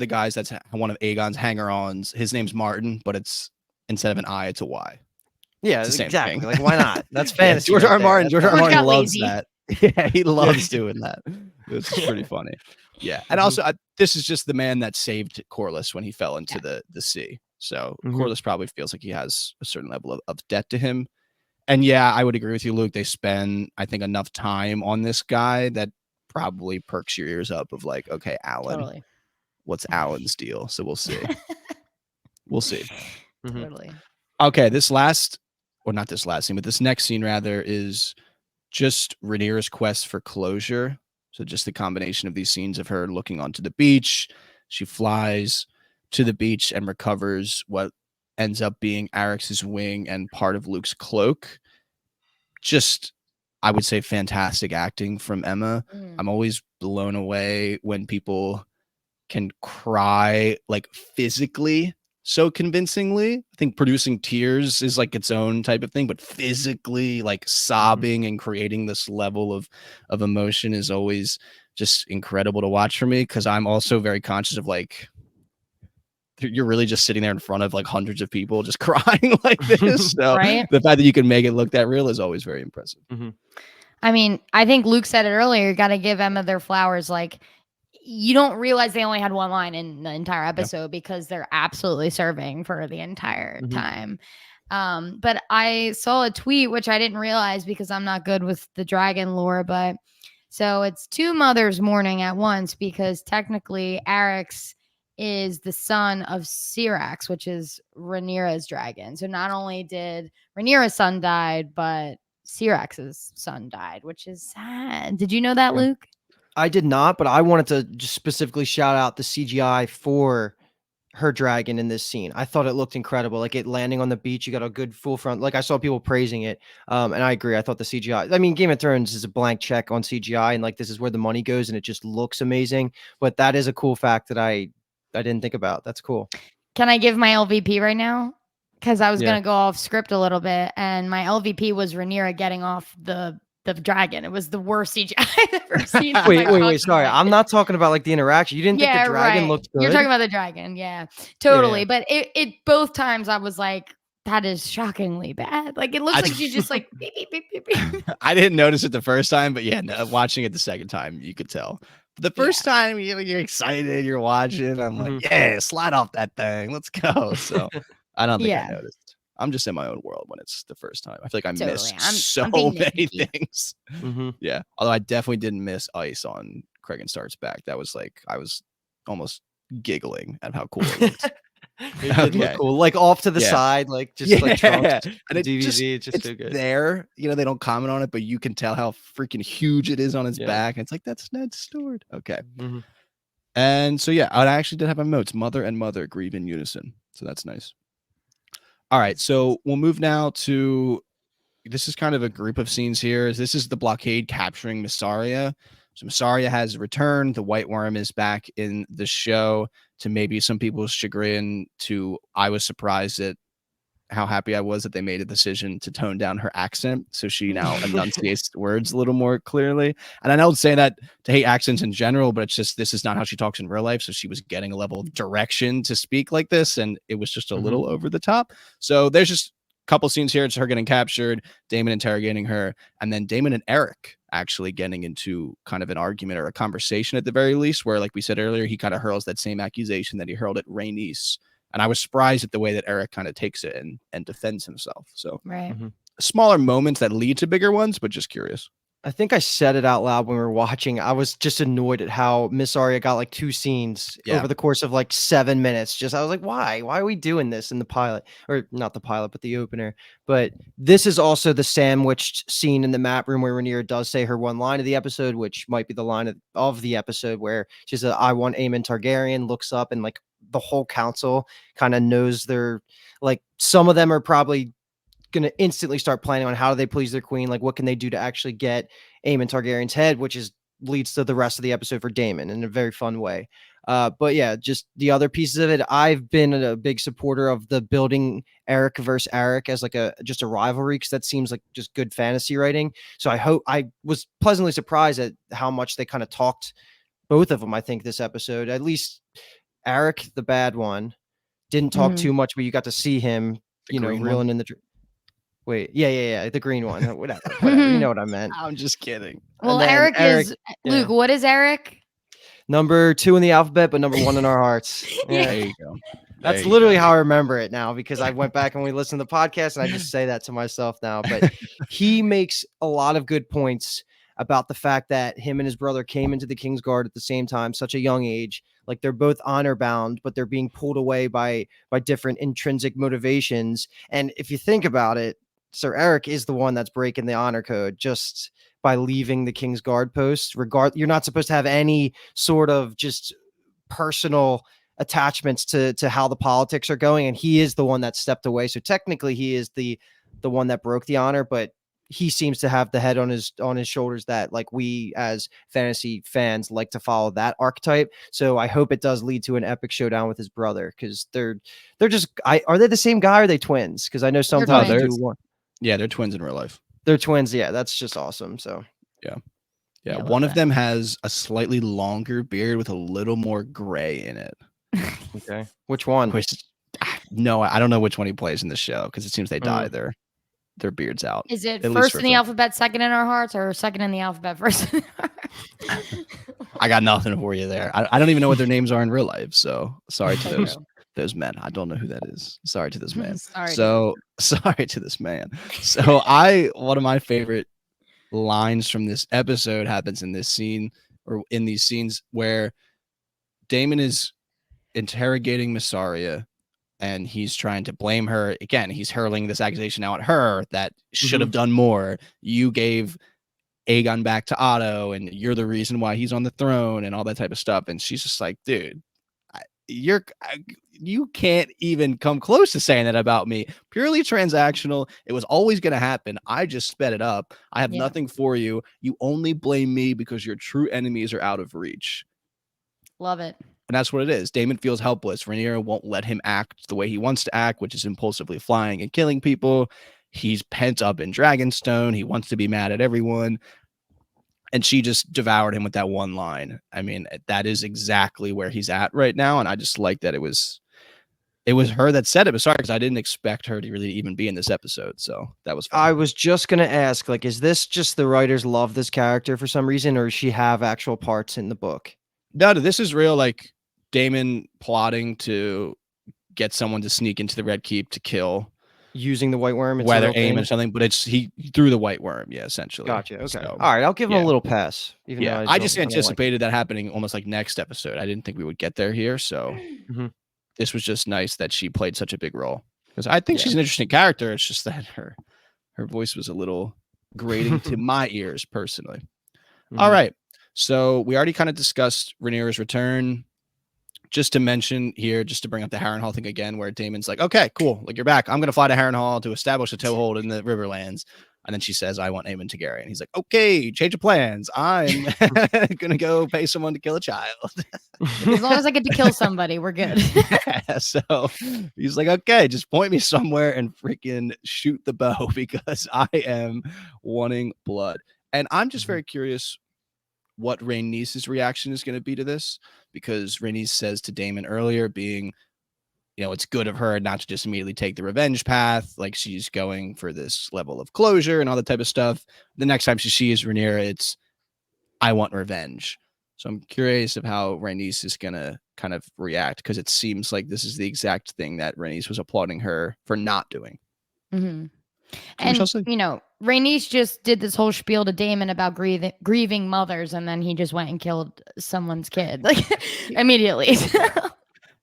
guys that's one of Aegon's hanger-ons, his name's Martin, but it's instead of an I, it's a Y. Yeah, It's the same exactly. thing. Like why not? That's fantasy. George R. R. Martin. George R. R. Martin got loves lazy. that. Yeah, he loves doing that. It's pretty funny. Yeah, and also this is just the man that saved Corlys when he fell into the sea. So Corlys probably feels like he has a certain level of debt to him. And yeah, I would agree with you, Luke. They spend, I think, enough time on this guy that probably perks your ears up of like, okay, Alan, Totally. what's Alan's deal? So we'll see. We'll see. Totally. Okay, this next scene rather is just Rhaenyra's quest for closure. So just the combination of these scenes of her looking onto the beach. She flies to the beach and recovers what ends up being Arrax's wing and part of Luke's cloak. Just, I would say, fantastic acting from Emma. I'm always blown away when people can cry like physically so convincingly. I think producing tears is like its own type of thing, but physically like sobbing and creating this level of emotion is always just incredible to watch for me, because I'm also very conscious of like, you're really just sitting there in front of like hundreds of people just crying like this. So Right? the fact that you can make it look that real is always very impressive. I mean, I think Luke said it earlier. You got to give Emma their flowers. Like, you don't realize they only had one line in the entire episode because they're absolutely serving for the entire time. But I saw a tweet, which I didn't realize because I'm not good with the dragon lore. But so it's two mothers mourning at once, because technically Arrax is the son of Syrax, which is Rhaenyra's dragon. So not only did Rhaenyra's son died, but Syrax's son died, which is sad. Did you know that, Luke? I did not, but I wanted to just specifically shout out the CGI for her dragon in this scene. I thought it looked incredible. Like it landing on the beach, you got a good full front. Like I saw people praising it. And I agree. I thought the CGI, I mean, Game of Thrones is a blank check on CGI, and like this is where the money goes, and it just looks amazing. But that is a cool fact that I didn't think about. That's cool. Can I give my LVP right now? Because I was going to go off script a little bit, and my LVP was Rhaenyra getting off the dragon. It was the worst CGI I've ever seen. Wait. Sorry. I'm not talking about like the interaction. You didn't think the dragon looked good? You're talking about the dragon. Yeah, totally. Yeah. But it both times I was like, that is shockingly bad. Like it looks like she's just like beep, beep, beep, beep, beep. I didn't notice it the first time, but yeah, no, watching it the second time, you could tell. The first time you're excited, you're watching. I'm like, yeah, slide off that thing. Let's go. So I don't think I noticed. I'm just in my own world when it's the first time. I feel like I Totally. miss so I'm being many nitpicky. things. Mm-hmm. Yeah. Although I definitely didn't miss ice on Craig and Stark's back. That was like, I was almost giggling at how cool it looked. It did look Okay. cool, like off to the Yeah. side, like just like Trunks And it DVZ. just, It's just it's so good. there. You know, they don't comment on it, but you can tell how freaking huge it is on his Yeah. back. And it's like, that's Ned Stewart. Okay. Mm-hmm. And so, yeah, I actually did have my notes. Mother and mother grieve in unison. So that's nice. All right. So we'll move now to, this is kind of a group of scenes here. This is the blockade capturing Missaria. So Missaria has returned. The White Worm is back in the show, to maybe some people's chagrin. To, I was surprised at how happy I was that they made a decision to tone down her accent, so she now enunciates words a little more clearly. And I don't say that to hate accents in general, but it's just, this is not how she talks in real life. So she was getting a level of direction to speak like this, and it was just a little over the top. So there's just a couple scenes here. It's her getting captured, Daemon interrogating her, and then Daemon and Eric actually getting into kind of an argument or a conversation at the very least, where, like we said earlier, he kind of hurls that same accusation that he hurled at Rhaenys. And I was surprised at the way that Eric kind of takes it and defends himself. So Right. smaller moments that lead to bigger ones, but just curious. I think I said it out loud when we were watching. I was just annoyed at how Miss Arya got like 2 scenes over the course of like 7 minutes. Just, I was like, why? Why are we doing this in the pilot? Or not the pilot, but the opener. But this is also the sandwiched scene in the map room where Rhaenyra does say her one line of the episode, which might be the line of the episode, where she says, I want Aemon Targaryen, looks up, and like the whole council kind of knows they're like, some of them are probably going to instantly start planning on how do they please their queen, like what can they do to actually get Aemon Targaryen's head, which is leads to the rest of the episode for Daemon in a very fun way. But yeah, just the other pieces of it, I've been a big supporter of the building Eric versus Eric as like just a rivalry, because that seems like just good fantasy writing. So I was pleasantly surprised at how much they kind of talked, both of them, I think, this episode. At least Eric, the bad one, didn't talk too much, but you got to see him, reeling in the wait, yeah, the green one, whatever, you know what I meant. I'm just kidding. Well, Eric is Luke. yeah. What is Eric? Number 2 in the alphabet, but number 1 in our hearts. Yeah. There you go. That's literally how I remember it now, because I went back and we listened to the podcast and I just say that to myself now. But he makes a lot of good points about the fact that him and his brother came into the Kingsguard at the same time, such a young age. Like, they're both honor bound, but they're being pulled away by different intrinsic motivations. And if you think about it, Sir Eric is the one that's breaking the honor code just by leaving the Kingsguard post. You're not supposed to have any sort of just personal attachments to how the politics are going, and he is the one that stepped away. So technically, he is the one that broke the honor, but he seems to have the head on his shoulders that, like, we as fantasy fans like to follow that archetype. So I hope it does lead to an epic showdown with his brother, because they're just are they the same guy or are they twins? Because I know sometimes they do one. Yeah, they're twins in real life. They're twins. Yeah, that's just awesome. So yeah, one of them has a slightly longer beard with a little more gray in it. Okay, which one? No, I don't know which one he plays in the show, because it seems they dye their beards out. Is it first in the alphabet, second in our hearts, or second in the alphabet, first in our hearts? I got nothing for you there. I don't even know what their names are in real life. So sorry to those men. I don't know who that is. Sorry to this man. Sorry to this man. So one of my favorite lines from this episode happens in this scene, or in these scenes, where Daemon is interrogating Missaria, and he's trying to blame her. Again, he's hurling this accusation out at her that should have done more. You gave Aegon back to Otto, and you're the reason why he's on the throne, and all that type of stuff. And she's just like, dude, you can't even come close to saying that about me. Purely transactional. It was always going to happen. I just sped it up. I have nothing for you. You only blame me because your true enemies are out of reach. Love it. And that's what it is. Daemon feels helpless. Rhaenyra won't let him act the way he wants to act, which is impulsively flying and killing people. He's pent up in Dragonstone. He wants to be mad at everyone. And she just devoured him with that one line. I mean, that is exactly where he's at right now. And I just like that it was her that said it. But sorry, because I didn't expect her to really even be in this episode. So that was fun. I was just going to ask, like, is this just the writers love this character for some reason, or does she have actual parts in the book? No, this is real, like, Daemon plotting to get someone to sneak into the Red Keep to kill using the white worm. It's a whether real aim thing? or something, but he threw the white worm, essentially. Gotcha. Okay. So, All right. I'll give him yeah. a little pass. Even though I just don't like it. anticipated that happening almost like next episode. I didn't think we would get there here, so Mhm. this was just nice that she played such a big role because I think Yeah. she's an interesting character. It's just that her voice was a little grating to my ears personally. All Mhm. right, so we already kind of discussed Rhaenyra's return. Just to mention here, just to bring up the Harrenhal thing again, where Daemon's like, okay, cool, like you're back. I'm gonna fly to Harrenhal to establish a toehold in the Riverlands. And then she says, I want Aemon Targaryen. He's like, okay, change of plans. I'm gonna go pay someone to kill a child. As long as I get to kill somebody, we're good. Yeah, so he's like, okay, just point me somewhere and freaking shoot the bow because I am wanting blood. And I'm just very curious what Rhaenys's reaction is going to be to this, because Rhaenys says to Daemon earlier, being, it's good of her not to just immediately take the revenge path, like she's going for this level of closure and all that type of stuff. The next time she sees Rhaenyra, it's, I want revenge. So I'm curious of how Rhaenys is going to kind of react, because it seems like this is the exact thing that Rhaenys was applauding her for not doing. Mm-hmm. So And, Rhaenys just did this whole spiel to Daemon about grieving mothers, and then he just went and killed someone's kid, like, immediately.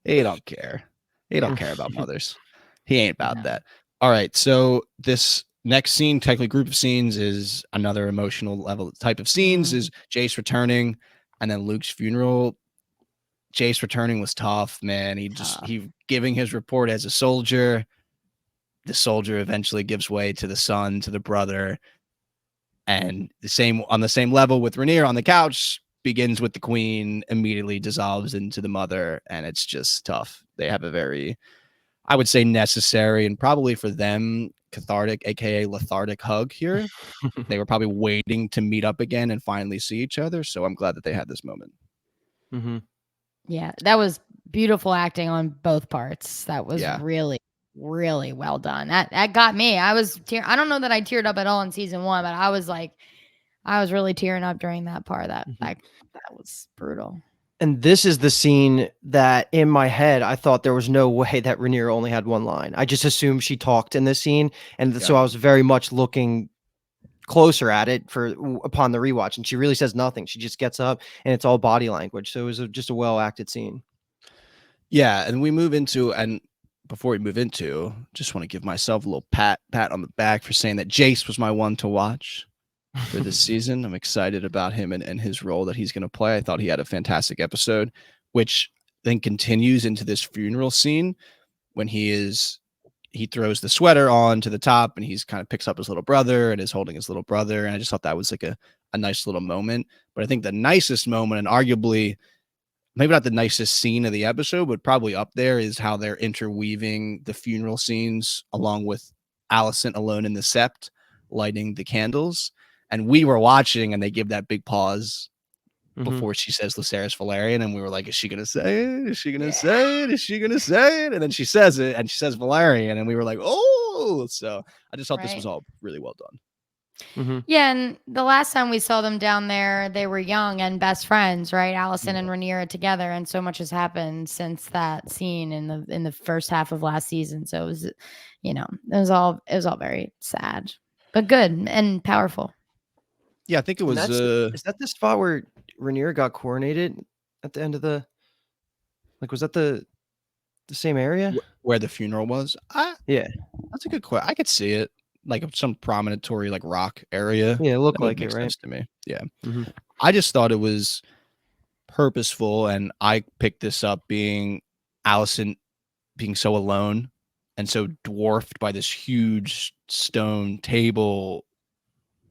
He don't care. He don't care about mothers. He ain't about that. All right, so this next scene, technically group of scenes, is another emotional level type of scenes, is Jace returning, and then Luke's funeral. Jace returning was tough, man. He giving his report as a soldier. The soldier eventually gives way to the son, to the brother, and on the same level with Rhaenyra on the couch, begins with the queen, immediately dissolves into the mother, and it's just tough. They have a very, I would say, necessary and probably for them cathartic, aka lethargic hug here. They were probably waiting to meet up again and finally see each other, so I'm glad that they had this moment. Mm-hmm. Yeah, that was beautiful acting on both parts. That was really, really well done. That got me. I don't know that I teared up at all in season 1, but I was really tearing up during that part. That was brutal. And this is the scene that in my head, I thought there was no way that Rhaenyra only had one line. I just assumed she talked in this scene. And so I was very much looking closer at it upon the rewatch. And she really says nothing. She just gets up and it's all body language. So it was just a well acted scene. Yeah. And before we move into, just want to give myself a little pat on the back for saying that Jace was my one to watch for this season. I'm excited about him and his role that he's going to play. I thought he had a fantastic episode, which then continues into this funeral scene when he throws the sweater on to the top and he's kind of picks up his little brother and is holding his little brother. And I just thought that was like a nice little moment. But I think the nicest moment, and arguably maybe not the nicest scene of the episode, but probably up there, is how they're interweaving the funeral scenes along with Alicent alone in the sept, lighting the candles. And we were watching and they give that big pause before she says Lucerys Valerian. And we were like, is she going to say it? Is she going to say it? Is she going to say it? And then she says it and she says Valerian. And we were like, oh, so I just thought this was all really well done. Mm-hmm. Yeah, and the last time we saw them down there, they were young and best friends, right? Alicent and Rhaenyra together, and so much has happened since that scene in the first half of last season. So it was, it was all very sad, but good and powerful. Yeah, I think it was. Is that the spot where Rhaenyra got coronated at the end of was that the same area where the funeral was? Yeah, that's a good question. I could see it. Like some promontory, like rock area. Yeah, it looked that like makes it, right? sense to me. Yeah. Mm-hmm. I just thought it was purposeful, and I picked this up being Alicent being so alone and so dwarfed by this huge stone table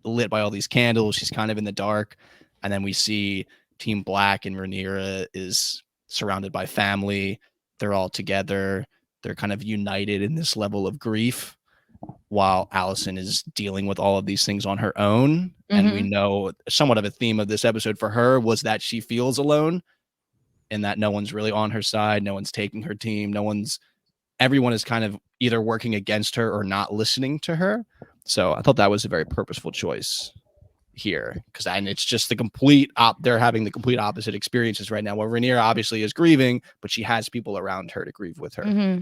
lit by all these candles. She's kind of in the dark. And then we see Team Black and Rhaenyra is surrounded by family. They're all together. They're kind of united in this level of grief, while Alicent is dealing with all of these things on her own. And we know somewhat of a theme of this episode for her was that she feels alone and that no one's really on her side. No one's taking her team. Everyone is kind of either working against her or not listening to her. So I thought that was a very purposeful choice here, and it's just they're having the complete opposite experiences right now, where Rhaenyra obviously is grieving, but she has people around her to grieve with her.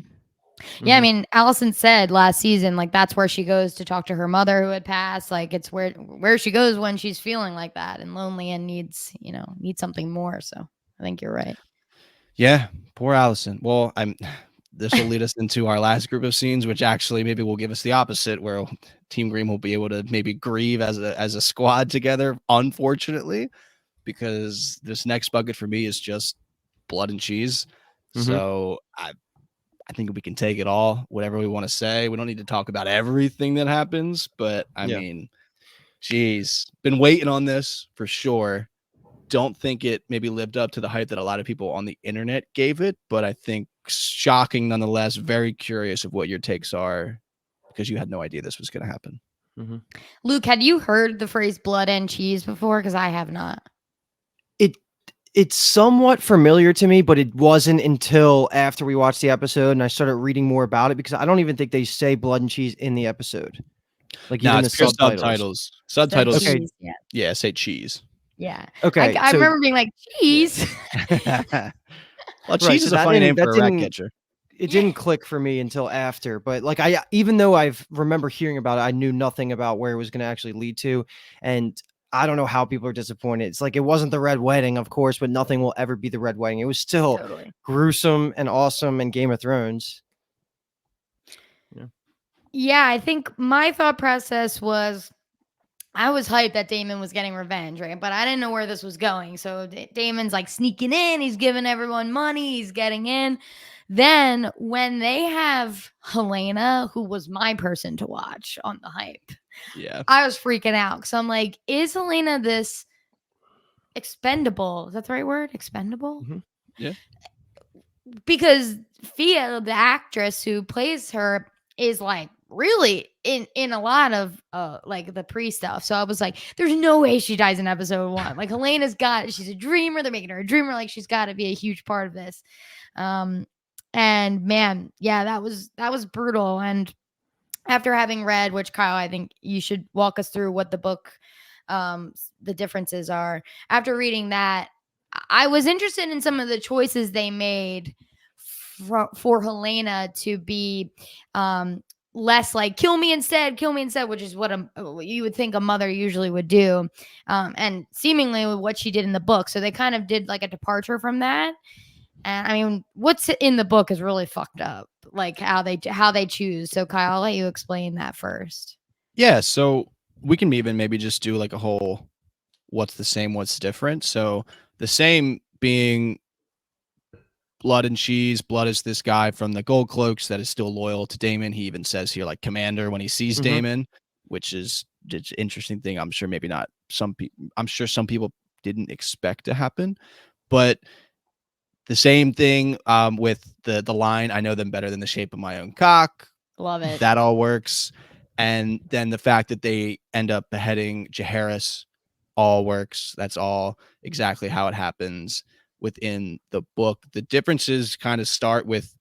Yeah, I mean, Allison said last season, like that's where she goes to talk to her mother who had passed. Like it's where she goes when she's feeling like that and lonely and needs something more. So I think you're right. Yeah, poor Alicent. Well, this will lead us into our last group of scenes, which actually maybe will give us the opposite, where Team Green will be able to maybe grieve as a squad together, unfortunately, because this next bucket for me is just blood and cheese. So I think we can take it all, whatever we want to say. We don't need to talk about everything that happens, but I mean, geez, been waiting on this for sure. Don't think it maybe lived up to the hype that a lot of people on the internet gave it, but I think shocking nonetheless. Very curious of what your takes are because you had no idea this was going to happen. Luke, had you heard the phrase blood and cheese before? Because I have not. It's somewhat familiar to me, but it wasn't until after we watched the episode and I started reading more about it, because I don't even think they say blood and cheese in the episode. Like No, even it's the pure subtitles. Subtitles. Okay. Cheese, yeah. Yeah, say cheese. Yeah. Okay. I remember being like, cheese. Well, cheese is a funny name for a rat catcher. It didn't click for me until after, but like even though I've remember hearing about it, I knew nothing about where it was going to actually lead to. And I don't know how people are disappointed. It's like, it wasn't the Red Wedding, of course, but nothing will ever be the Red Wedding. It was still gruesome and awesome and Game of Thrones. Yeah, I think my thought process was, I was hyped that Daemon was getting revenge, right? But I didn't know where this was going. So Daemon's like sneaking in. He's giving everyone money. He's getting in. Then when they have Helena, who was my person to watch on the hype, I was freaking out. Because I'm like, is Helena this expendable? Is that the right word? Expendable? Yeah. Because Fia, the actress who plays her, is like really in a lot of like the pre stuff. So I was like, there's no way she dies in episode 1. Like Helena's she's a dreamer. They're making her a dreamer. Like she's got to be a huge part of this. And man, yeah, that was brutal. And after having read, which Kyle, I think you should walk us through what the book, the differences are. After reading that, I was interested in some of the choices they made for Helena to be less like kill me instead, which is what you would think a mother usually would do, and seemingly what she did in the book. So they kind of did like a departure from that. And I mean, what's in the book is really fucked up, like how they choose. So Kyle, I'll let you explain that first. Yeah, so we can even maybe just do like a whole what's the same, what's different. So the same being blood and cheese. Blood is this guy from the Gold Cloaks that is still loyal to Daemon. He even says here like commander when he sees Daemon, which is just an interesting thing. I'm sure maybe not I'm sure some people didn't expect to happen, but the same thing with the line, I know them better than the shape of my own cock. Love it. That all works. And then the fact that they end up beheading Jaehaerys all works. That's all exactly how it happens within the book. The differences kind of start with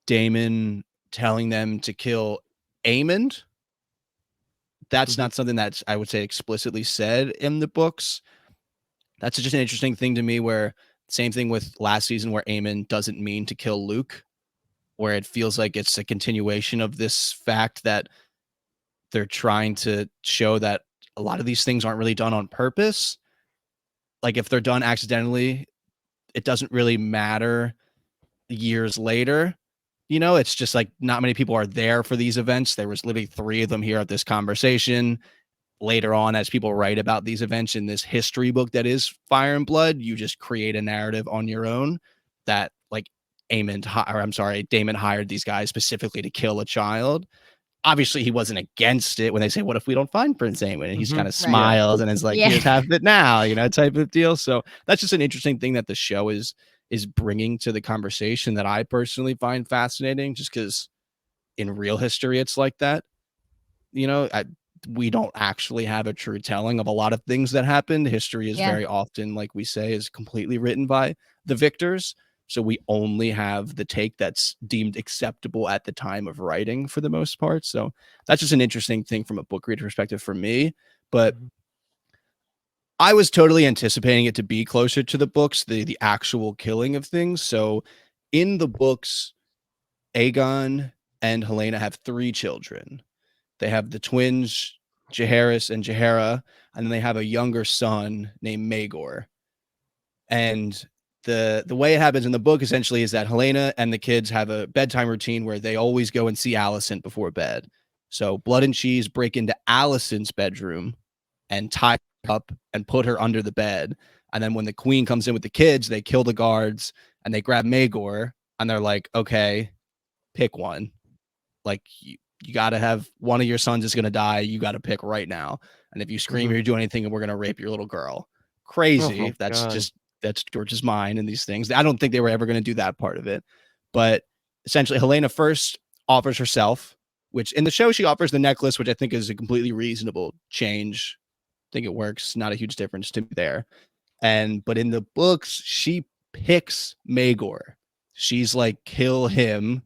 Daemon telling them to kill Aemond. That's not something that's, I would say, explicitly said in the books. That's just an interesting thing to me, where same thing with last season where Aemond doesn't mean to kill Luke, where it feels like it's a continuation of this fact that they're trying to show that a lot of these things aren't really done on purpose. Like if they're done accidentally, it doesn't really matter years later. You know, it's just like not many people are there for these events. There was literally 3 of them here at this conversation. Later on, as people write about these events in this history book that is Fire and Blood, you just create a narrative on your own that like Daemon hired these guys specifically to kill a child. Obviously, he wasn't against it when they say, what if we don't find Prince Aemon? And he's kind of smiles and is like, here's half of it now, you know, type of deal. So that's just an interesting thing that the show is bringing to the conversation that I personally find fascinating, just because in real history, it's like that. You know, we don't actually have a true telling of a lot of things that happened. History is very often, like we say, is completely written by the victors. So we only have the take that's deemed acceptable at the time of writing for the most part. So that's just an interesting thing from a book reader perspective for me. But I was totally anticipating it to be closer to the books, the actual killing of things. So in the books, Aegon and Helena have 3 children. They have the twins, Jaehaerys and Jaehaera, and then they have a younger son named Maegor. And the way it happens in the book essentially is that Helena and the kids have a bedtime routine where they always go and see Alicent before bed. So Blood and Cheese break into Alicent's bedroom and tie her up and put her under the bed. And then when the queen comes in with the kids, they kill the guards and they grab Maegor and they're like, okay, pick one. Like you got to have one of your sons is going to die. You got to pick right now. And if you scream or you do anything, we're going to rape your little girl. Crazy. That's George's mind and these things. I don't think they were ever going to do that part of it. But essentially, Helena first offers herself, which in the show she offers the necklace, which I think is a completely reasonable change. I think it works. Not a huge difference to me there. But in the books, she picks Maegor. She's like, kill him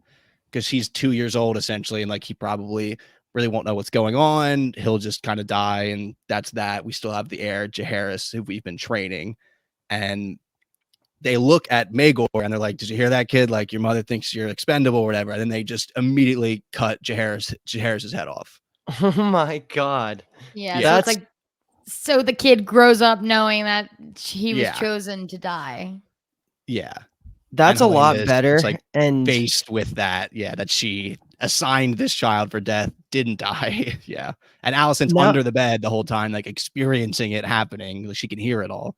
because he's 2 years old essentially, and like he probably really won't know what's going on. He'll just kind of die, and that's that. We still have the heir, Jaehaerys, who we've been training. And they look at Maegor and they're like, did you hear that, kid? Like, your mother thinks you're expendable or whatever. And then they just immediately cut Jaehaerys' head off. Oh my God. Yeah. So it's like, so the kid grows up knowing that he was chosen to die. Yeah. That's a lot better. It's like faced with that. Yeah. That she assigned this child for death, didn't die. Yeah. And Alicent's under the bed the whole time, like experiencing it happening. Like, she can hear it all.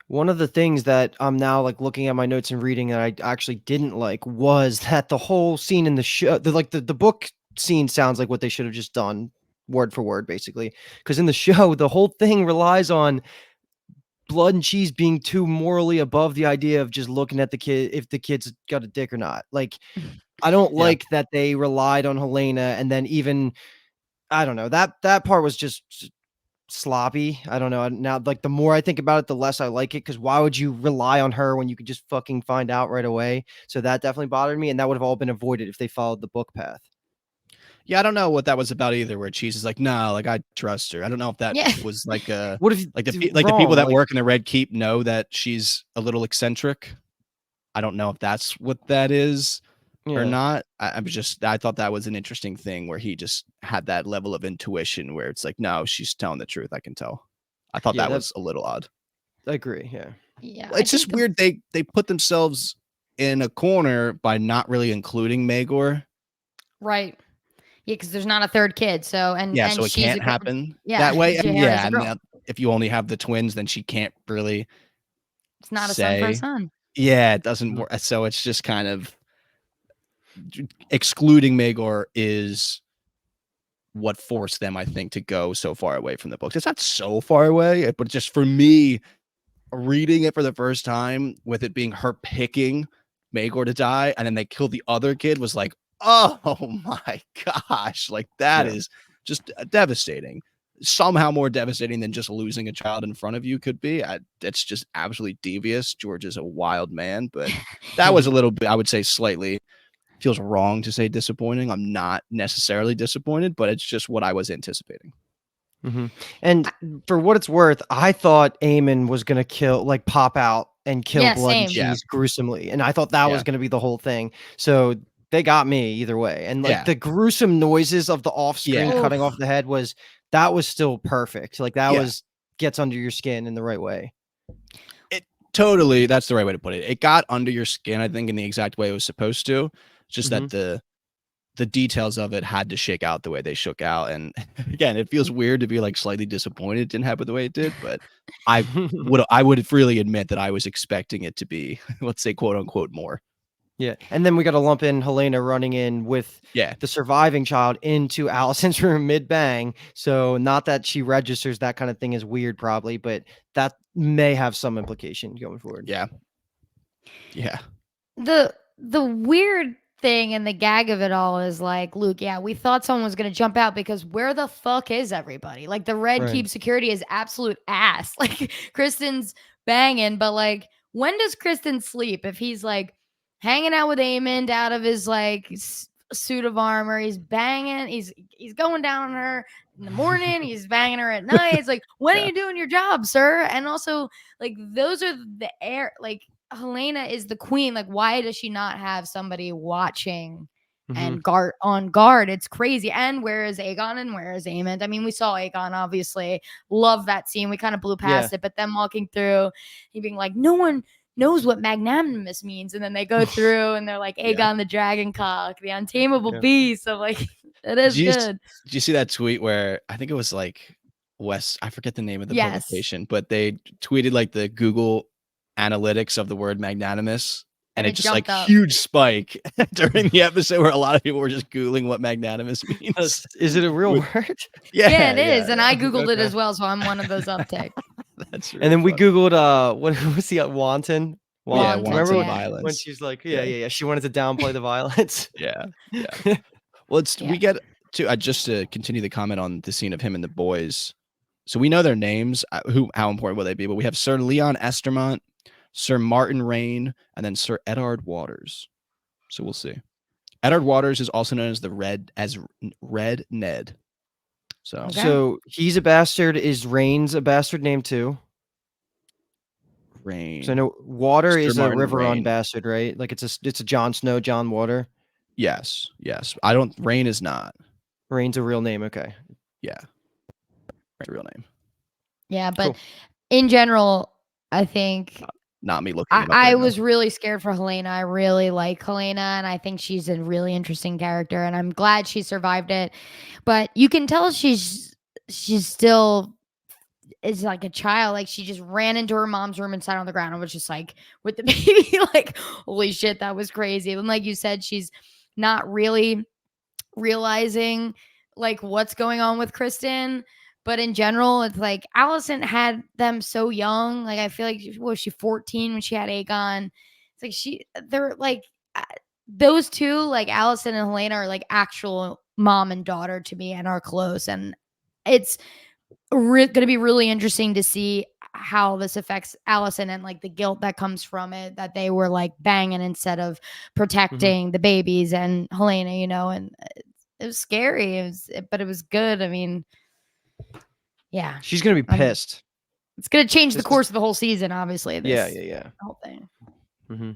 One of the things that I'm now like looking at my notes and reading that I actually didn't like was that the whole scene in the show, the book scene sounds like what they should have just done word for word, basically. Because in the show, the whole thing relies on Blood and Cheese being too morally above the idea of just looking at the kid, if the kid's got a dick or not. Like, I don't like that they relied on Helena, and then even, I don't know, that part was just sloppy. I don't know. Now, like, the more I think about it, the less I like it, because why would you rely on her when you could just fucking find out right away? So that definitely bothered me, and that would have all been avoided if they followed the book path. Yeah, I don't know what that was about either, where Cheese is like, no, like, I trust her. I don't know if that was like what if like the people that work in the Red Keep know that she's a little eccentric. I don't know if that's what that is or not. I thought that was an interesting thing where he just had that level of intuition where it's like, no, she's telling the truth. I can tell. I thought that was a little odd. I agree. Yeah. It's just weird. They put themselves in a corner by not really including Maegor. Right. Yeah, because there's not a third kid. So so it can't happen that way. And if you only have the twins, then she can't really. It's not a son for a son. Yeah, it doesn't work. So it's just kind of excluding Maegor is what forced them, I think, to go so far away from the books. It's not so far away, but just for me, reading it for the first time with it being her picking Maegor to die, and then they kill the other kid was like, oh my gosh, like that is just devastating. Somehow more devastating than just losing a child in front of you could be. It's just absolutely devious. George is a wild man, but that was a little bit, I would say, slightly feels wrong to say disappointing. I'm not necessarily disappointed, but it's just what I was anticipating. And for what it's worth, I thought Aemon was going to pop out and kill Blood and Cheese gruesomely. And I thought that was going to be the whole thing. So they got me either way. And like the gruesome noises of the off screen cutting off the head was still perfect. Like that was gets under your skin in the right way. Totally, that's the right way to put it. It got under your skin, I think, in the exact way it was supposed to. Just that the details of it had to shake out the way they shook out. And again, it feels weird to be like slightly disappointed it didn't happen the way it did, but I would freely admit that I was expecting it to be, let's say, quote unquote, more. Yeah. And then we got to lump in Helena running in with the surviving child into Alicent's room mid-bang. So not that she registers that kind of thing is weird, probably, but that may have some implication going forward. Yeah. The weird thing and the gag of it all is like, Luke, we thought someone was going to jump out because where the fuck is everybody? Like the Red Keep security is absolute ass. Like Kristen's banging, but like, when does Kristen sleep? If he's like hanging out with Aemond out of his like suit of armor, he's banging, he's going down on her in the morning, he's banging her at night. It's like, when are you doing your job, sir? And also like, those are the air, like, Helena is the queen. Like, why does she not have somebody watching Mhm. and on guard? It's crazy. And where is Aegon and where is Aemond? I mean, we saw Aegon, obviously. Love that scene. We kind of blew past it, but then walking through, he being like, no one knows what magnanimous means. And then they go through and they're like, Aegon the dragon cock, the untamable beast. I'm like, it is good. Did you see that tweet where I think it was like I forget the name of the publication, but they tweeted like the Google analytics of the word magnanimous, and it just like jumped up. huge spike during the episode where a lot of people were just Googling what magnanimous means. Is it a real word? Yeah, it is. And I Googled it as well, so I'm one of those uptick. That's really And then we funny. Googled what was the wanton? Yeah, Wanton, wanton yeah. violence. When she's like, yeah, she wanted to downplay the violence. Yeah. Well, we get to just to continue the comment on the scene of him and the boys. So we know their names. How important will they be? But we have Sir Leon Estermont, Sir Martin Rain, and then Sir Eddard Waters. So we'll see. Eddard Waters is also known as Red Ned. So So he's a bastard. Is Rain's a bastard name too? Rain. So I know Water Sir is Martin a Riverrun Rain. bastard, right? Like it's a Jon Snow, John Water. Yes. Rain is not. Rain's a real name. Okay. Yeah. Rain's a real name. Yeah, but Cool. in general, I think Not me looking. I was really scared for Helena. I really like Helena, and I think she's a really interesting character, and I'm glad she survived it. But you can tell she's still is like a child. Like, she just ran into her mom's room and sat on the ground and was just like with the baby. Like, holy shit, that was crazy. And like you said, she's not really realizing like what's going on with Kristen. But in general, it's like Alicent had them so young. Like, I feel like, was she 14 when she had Aegon? It's like they're like, those two, like Alicent and Helena, are like actual mom and daughter to me and are close. And it's going to be really interesting to see how this affects Alicent and like the guilt that comes from it, that they were like banging instead of protecting the babies and Helena, and it was scary. But it was good. I mean, yeah, She's gonna be pissed. It's gonna change the course of the whole season, obviously. Yeah. The whole thing. Mm-hmm.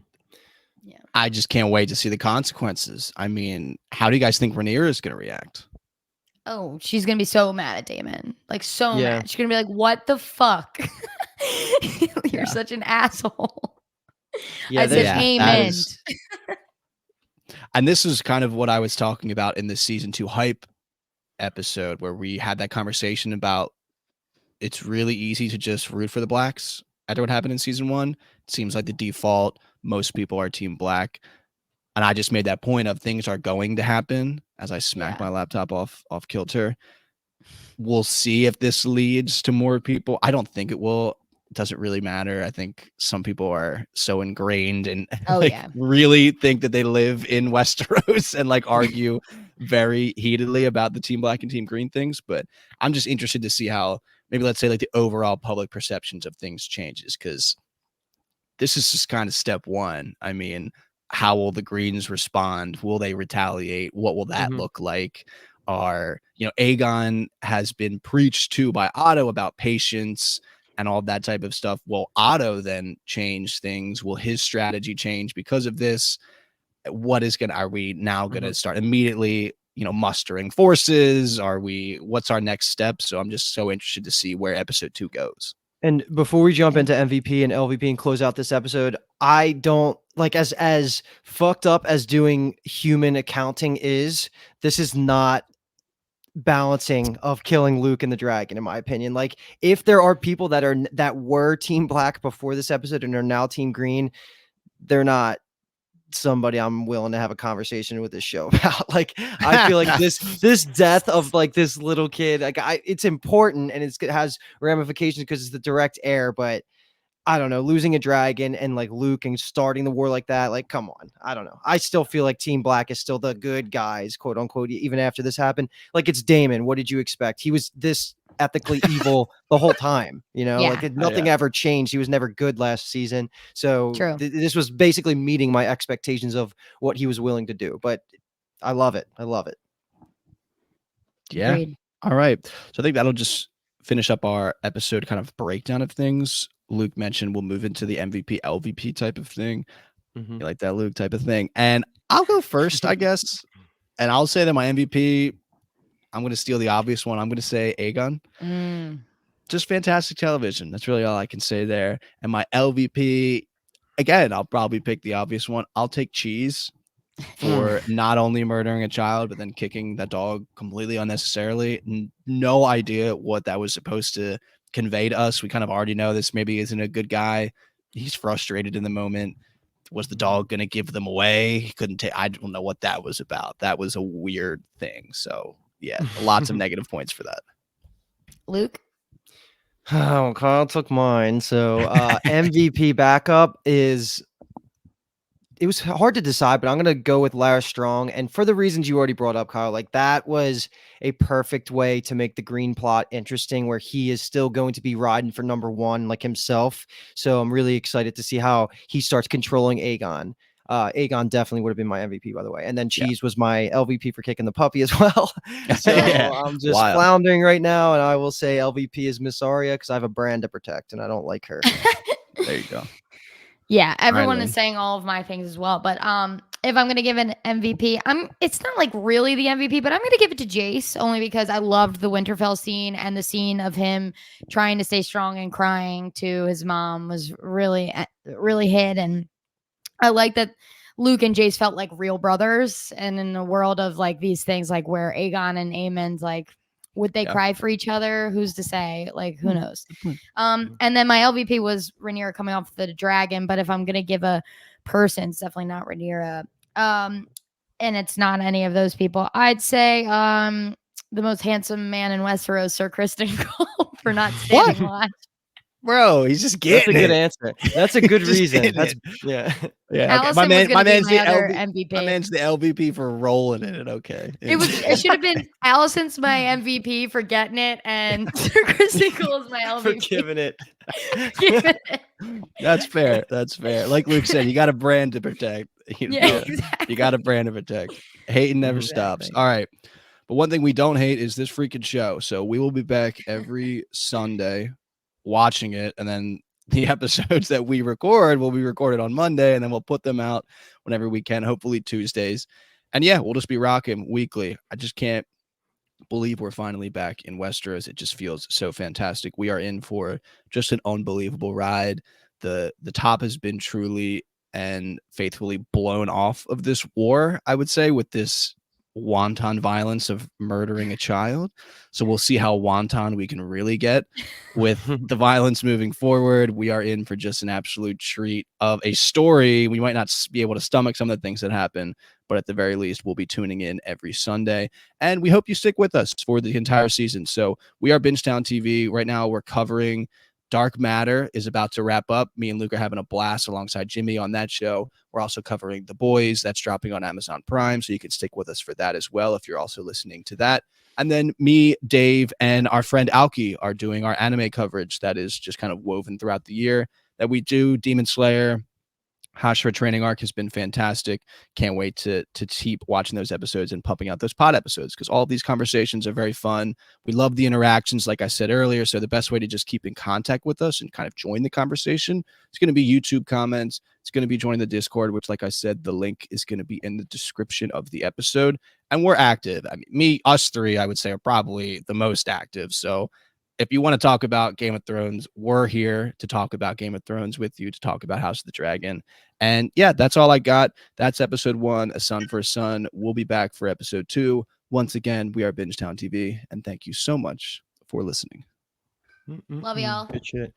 Yeah. I just can't wait to see the consequences. I mean, how do you guys think Rhaenyra is gonna react? Oh, she's gonna be so mad at Daemon. Like, so mad. She's gonna be like, "What the fuck? You're such an asshole." Yeah, I said, "Amen." And this is kind of what I was talking about in the season 2 hype episode, where we had that conversation about it's really easy to just root for the blacks after what happened in season 1. It seems like the default, most people are team black. And I just made that point of things are going to happen as I smack my laptop off kilter. We'll see if this leads to more people. I don't think it will. It doesn't really matter. I think some people are so ingrained and really think that they live in Westeros and like argue very heatedly about the team black and team green things. But I'm just interested to see how maybe, let's say, like the overall public perceptions of things changes, because this is just kind of step 1. I mean, how will the Greens respond? Will they retaliate? What will that look like? Aegon has been preached to by Otto about patience and all that type of stuff. Will Otto then change things? Will his strategy change because of this? Are we now going to start immediately, mustering forces? What's our next step? So I'm just so interested to see where episode 2 goes. And before we jump into MVP and LVP and close out this episode, I don't like as fucked up as doing human accounting is. This is not balancing of killing Luke and the dragon, in my opinion. Like, if there are people that were team black before this episode and are now team green, they're not somebody I'm willing to have a conversation with this show about. Like, I feel like this death of like this little kid, like it's important and it has ramifications because it's the direct heir, but I don't know, losing a dragon and like Luke and starting the war like that, like, come on. I don't know. I still feel like Team Black is still the good guys, quote unquote, even after this happened. Like, it's Daemon. What did you expect? He was this ethically evil the whole time, like nothing ever changed. He was never good last season. So this was basically meeting my expectations of what he was willing to do, but I love it. Yeah. Agreed. All right. So I think that'll just finish up our episode kind of breakdown of things, Luke mentioned we'll move into the MVP, LVP type of thing. Mhm. You like that, Luke, type of thing. And I'll go first, I guess. And I'll say that my MVP, I'm going to steal the obvious one. I'm going to say Aegon. Just fantastic television. That's really all I can say there. And my LVP, again, I'll probably pick the obvious one. I'll take Cheese for not only murdering a child, but then kicking that dog completely unnecessarily. No idea what that was supposed to convey to us. We kind of already know this maybe isn't a good guy. He's frustrated in the moment. Was the dog going to give them away? He couldn't take. I don't know what that was about. That was a weird thing. So yeah, lots of negative points for that. Luke? Oh, Kyle took mine. So MVP backup is. It was hard to decide, but I'm going to go with Lara Strong. And for the reasons you already brought up, Kyle, like that was a perfect way to make the Green plot interesting, where he is still going to be riding for number one like himself. So I'm really excited to see how he starts controlling Aegon. Aegon definitely would have been my MVP, by the way. And then Cheese was my LVP for kicking the puppy as well. So I'm just floundering right now. And I will say LVP is Miss Arya because I have a brand to protect and I don't like her. There you go. Yeah, everyone is saying all of my things as well. But if I'm gonna give an MVP, it's not like really the MVP, but I'm gonna give it to Jace only because I loved the Winterfell scene, and the scene of him trying to stay strong and crying to his mom was really hit. And I like that Luke and Jace felt like real brothers, and in the world of like these things, like where Aegon and Aemon's like, would they cry for each other? Who's to say? Like, who knows? And then my LVP was Rhaenyra coming off the dragon. But if I'm gonna give a person, it's definitely not Rhaenyra. And it's not any of those people. I'd say the most handsome man in Westeros, Sir Criston Cole, for not standing watch. Bro, he's just getting That's a good answer. That's a good reason. That's yeah. Okay. My man's the MVP. My man's the LVP for rolling in it. Okay. It should have been Alicent's my MVP for getting it, and Sir Criston Cole's my LVP for giving it. That's fair. That's fair. Like Luke said, you got a brand to protect. Exactly. You got a brand to protect. Hating never stops. All right. But one thing we don't hate is this freaking show. So we will be back every Sunday watching it, and then the episodes that we record will be recorded on Monday, and then we'll put them out whenever we can, hopefully Tuesdays. And yeah, we'll just be rocking weekly. I just can't believe we're finally back in Westeros. It just feels so fantastic. We are in for just an unbelievable ride. The top has been truly and faithfully blown off of this war, I would say, with this wanton violence of murdering a child. So we'll see how wanton we can really get with the violence moving forward. We are in for just an absolute treat of a story. We might not be able to stomach some of the things that happen, but at the very least, we'll be tuning in every Sunday. And we hope you stick with us for the entire season. So we are Bingetown TV. Right now, we're covering Dark Matter is about to wrap up. Me and Luke are having a blast alongside Jimmy on that show. We're also covering The Boys. That's dropping on Amazon Prime, so you can stick with us for that as well if you're also listening to that. And then me, Dave, and our friend Alki are doing our anime coverage that is just kind of woven throughout the year that we do. Demon Slayer, Hashira Training Arc has been fantastic. Can't wait to keep watching those episodes and pumping out those pod episodes because all of these conversations are very fun. We love the interactions, like I said earlier. So the best way to just keep in contact with us and kind of join the conversation is going to be YouTube comments. It's going to be joining the Discord, which, like I said, the link is going to be in the description of the episode. And we're active. I mean, us three, I would say, are probably the most active. So if you want to talk about Game of Thrones, we're here to talk about Game of Thrones with you, to talk about House of the Dragon. And yeah, that's all I got. That's episode 1, A Son for a Son. We'll be back for episode 2. Once again, we are Bingetown TV, and thank you so much for listening. Love y'all. Good shit.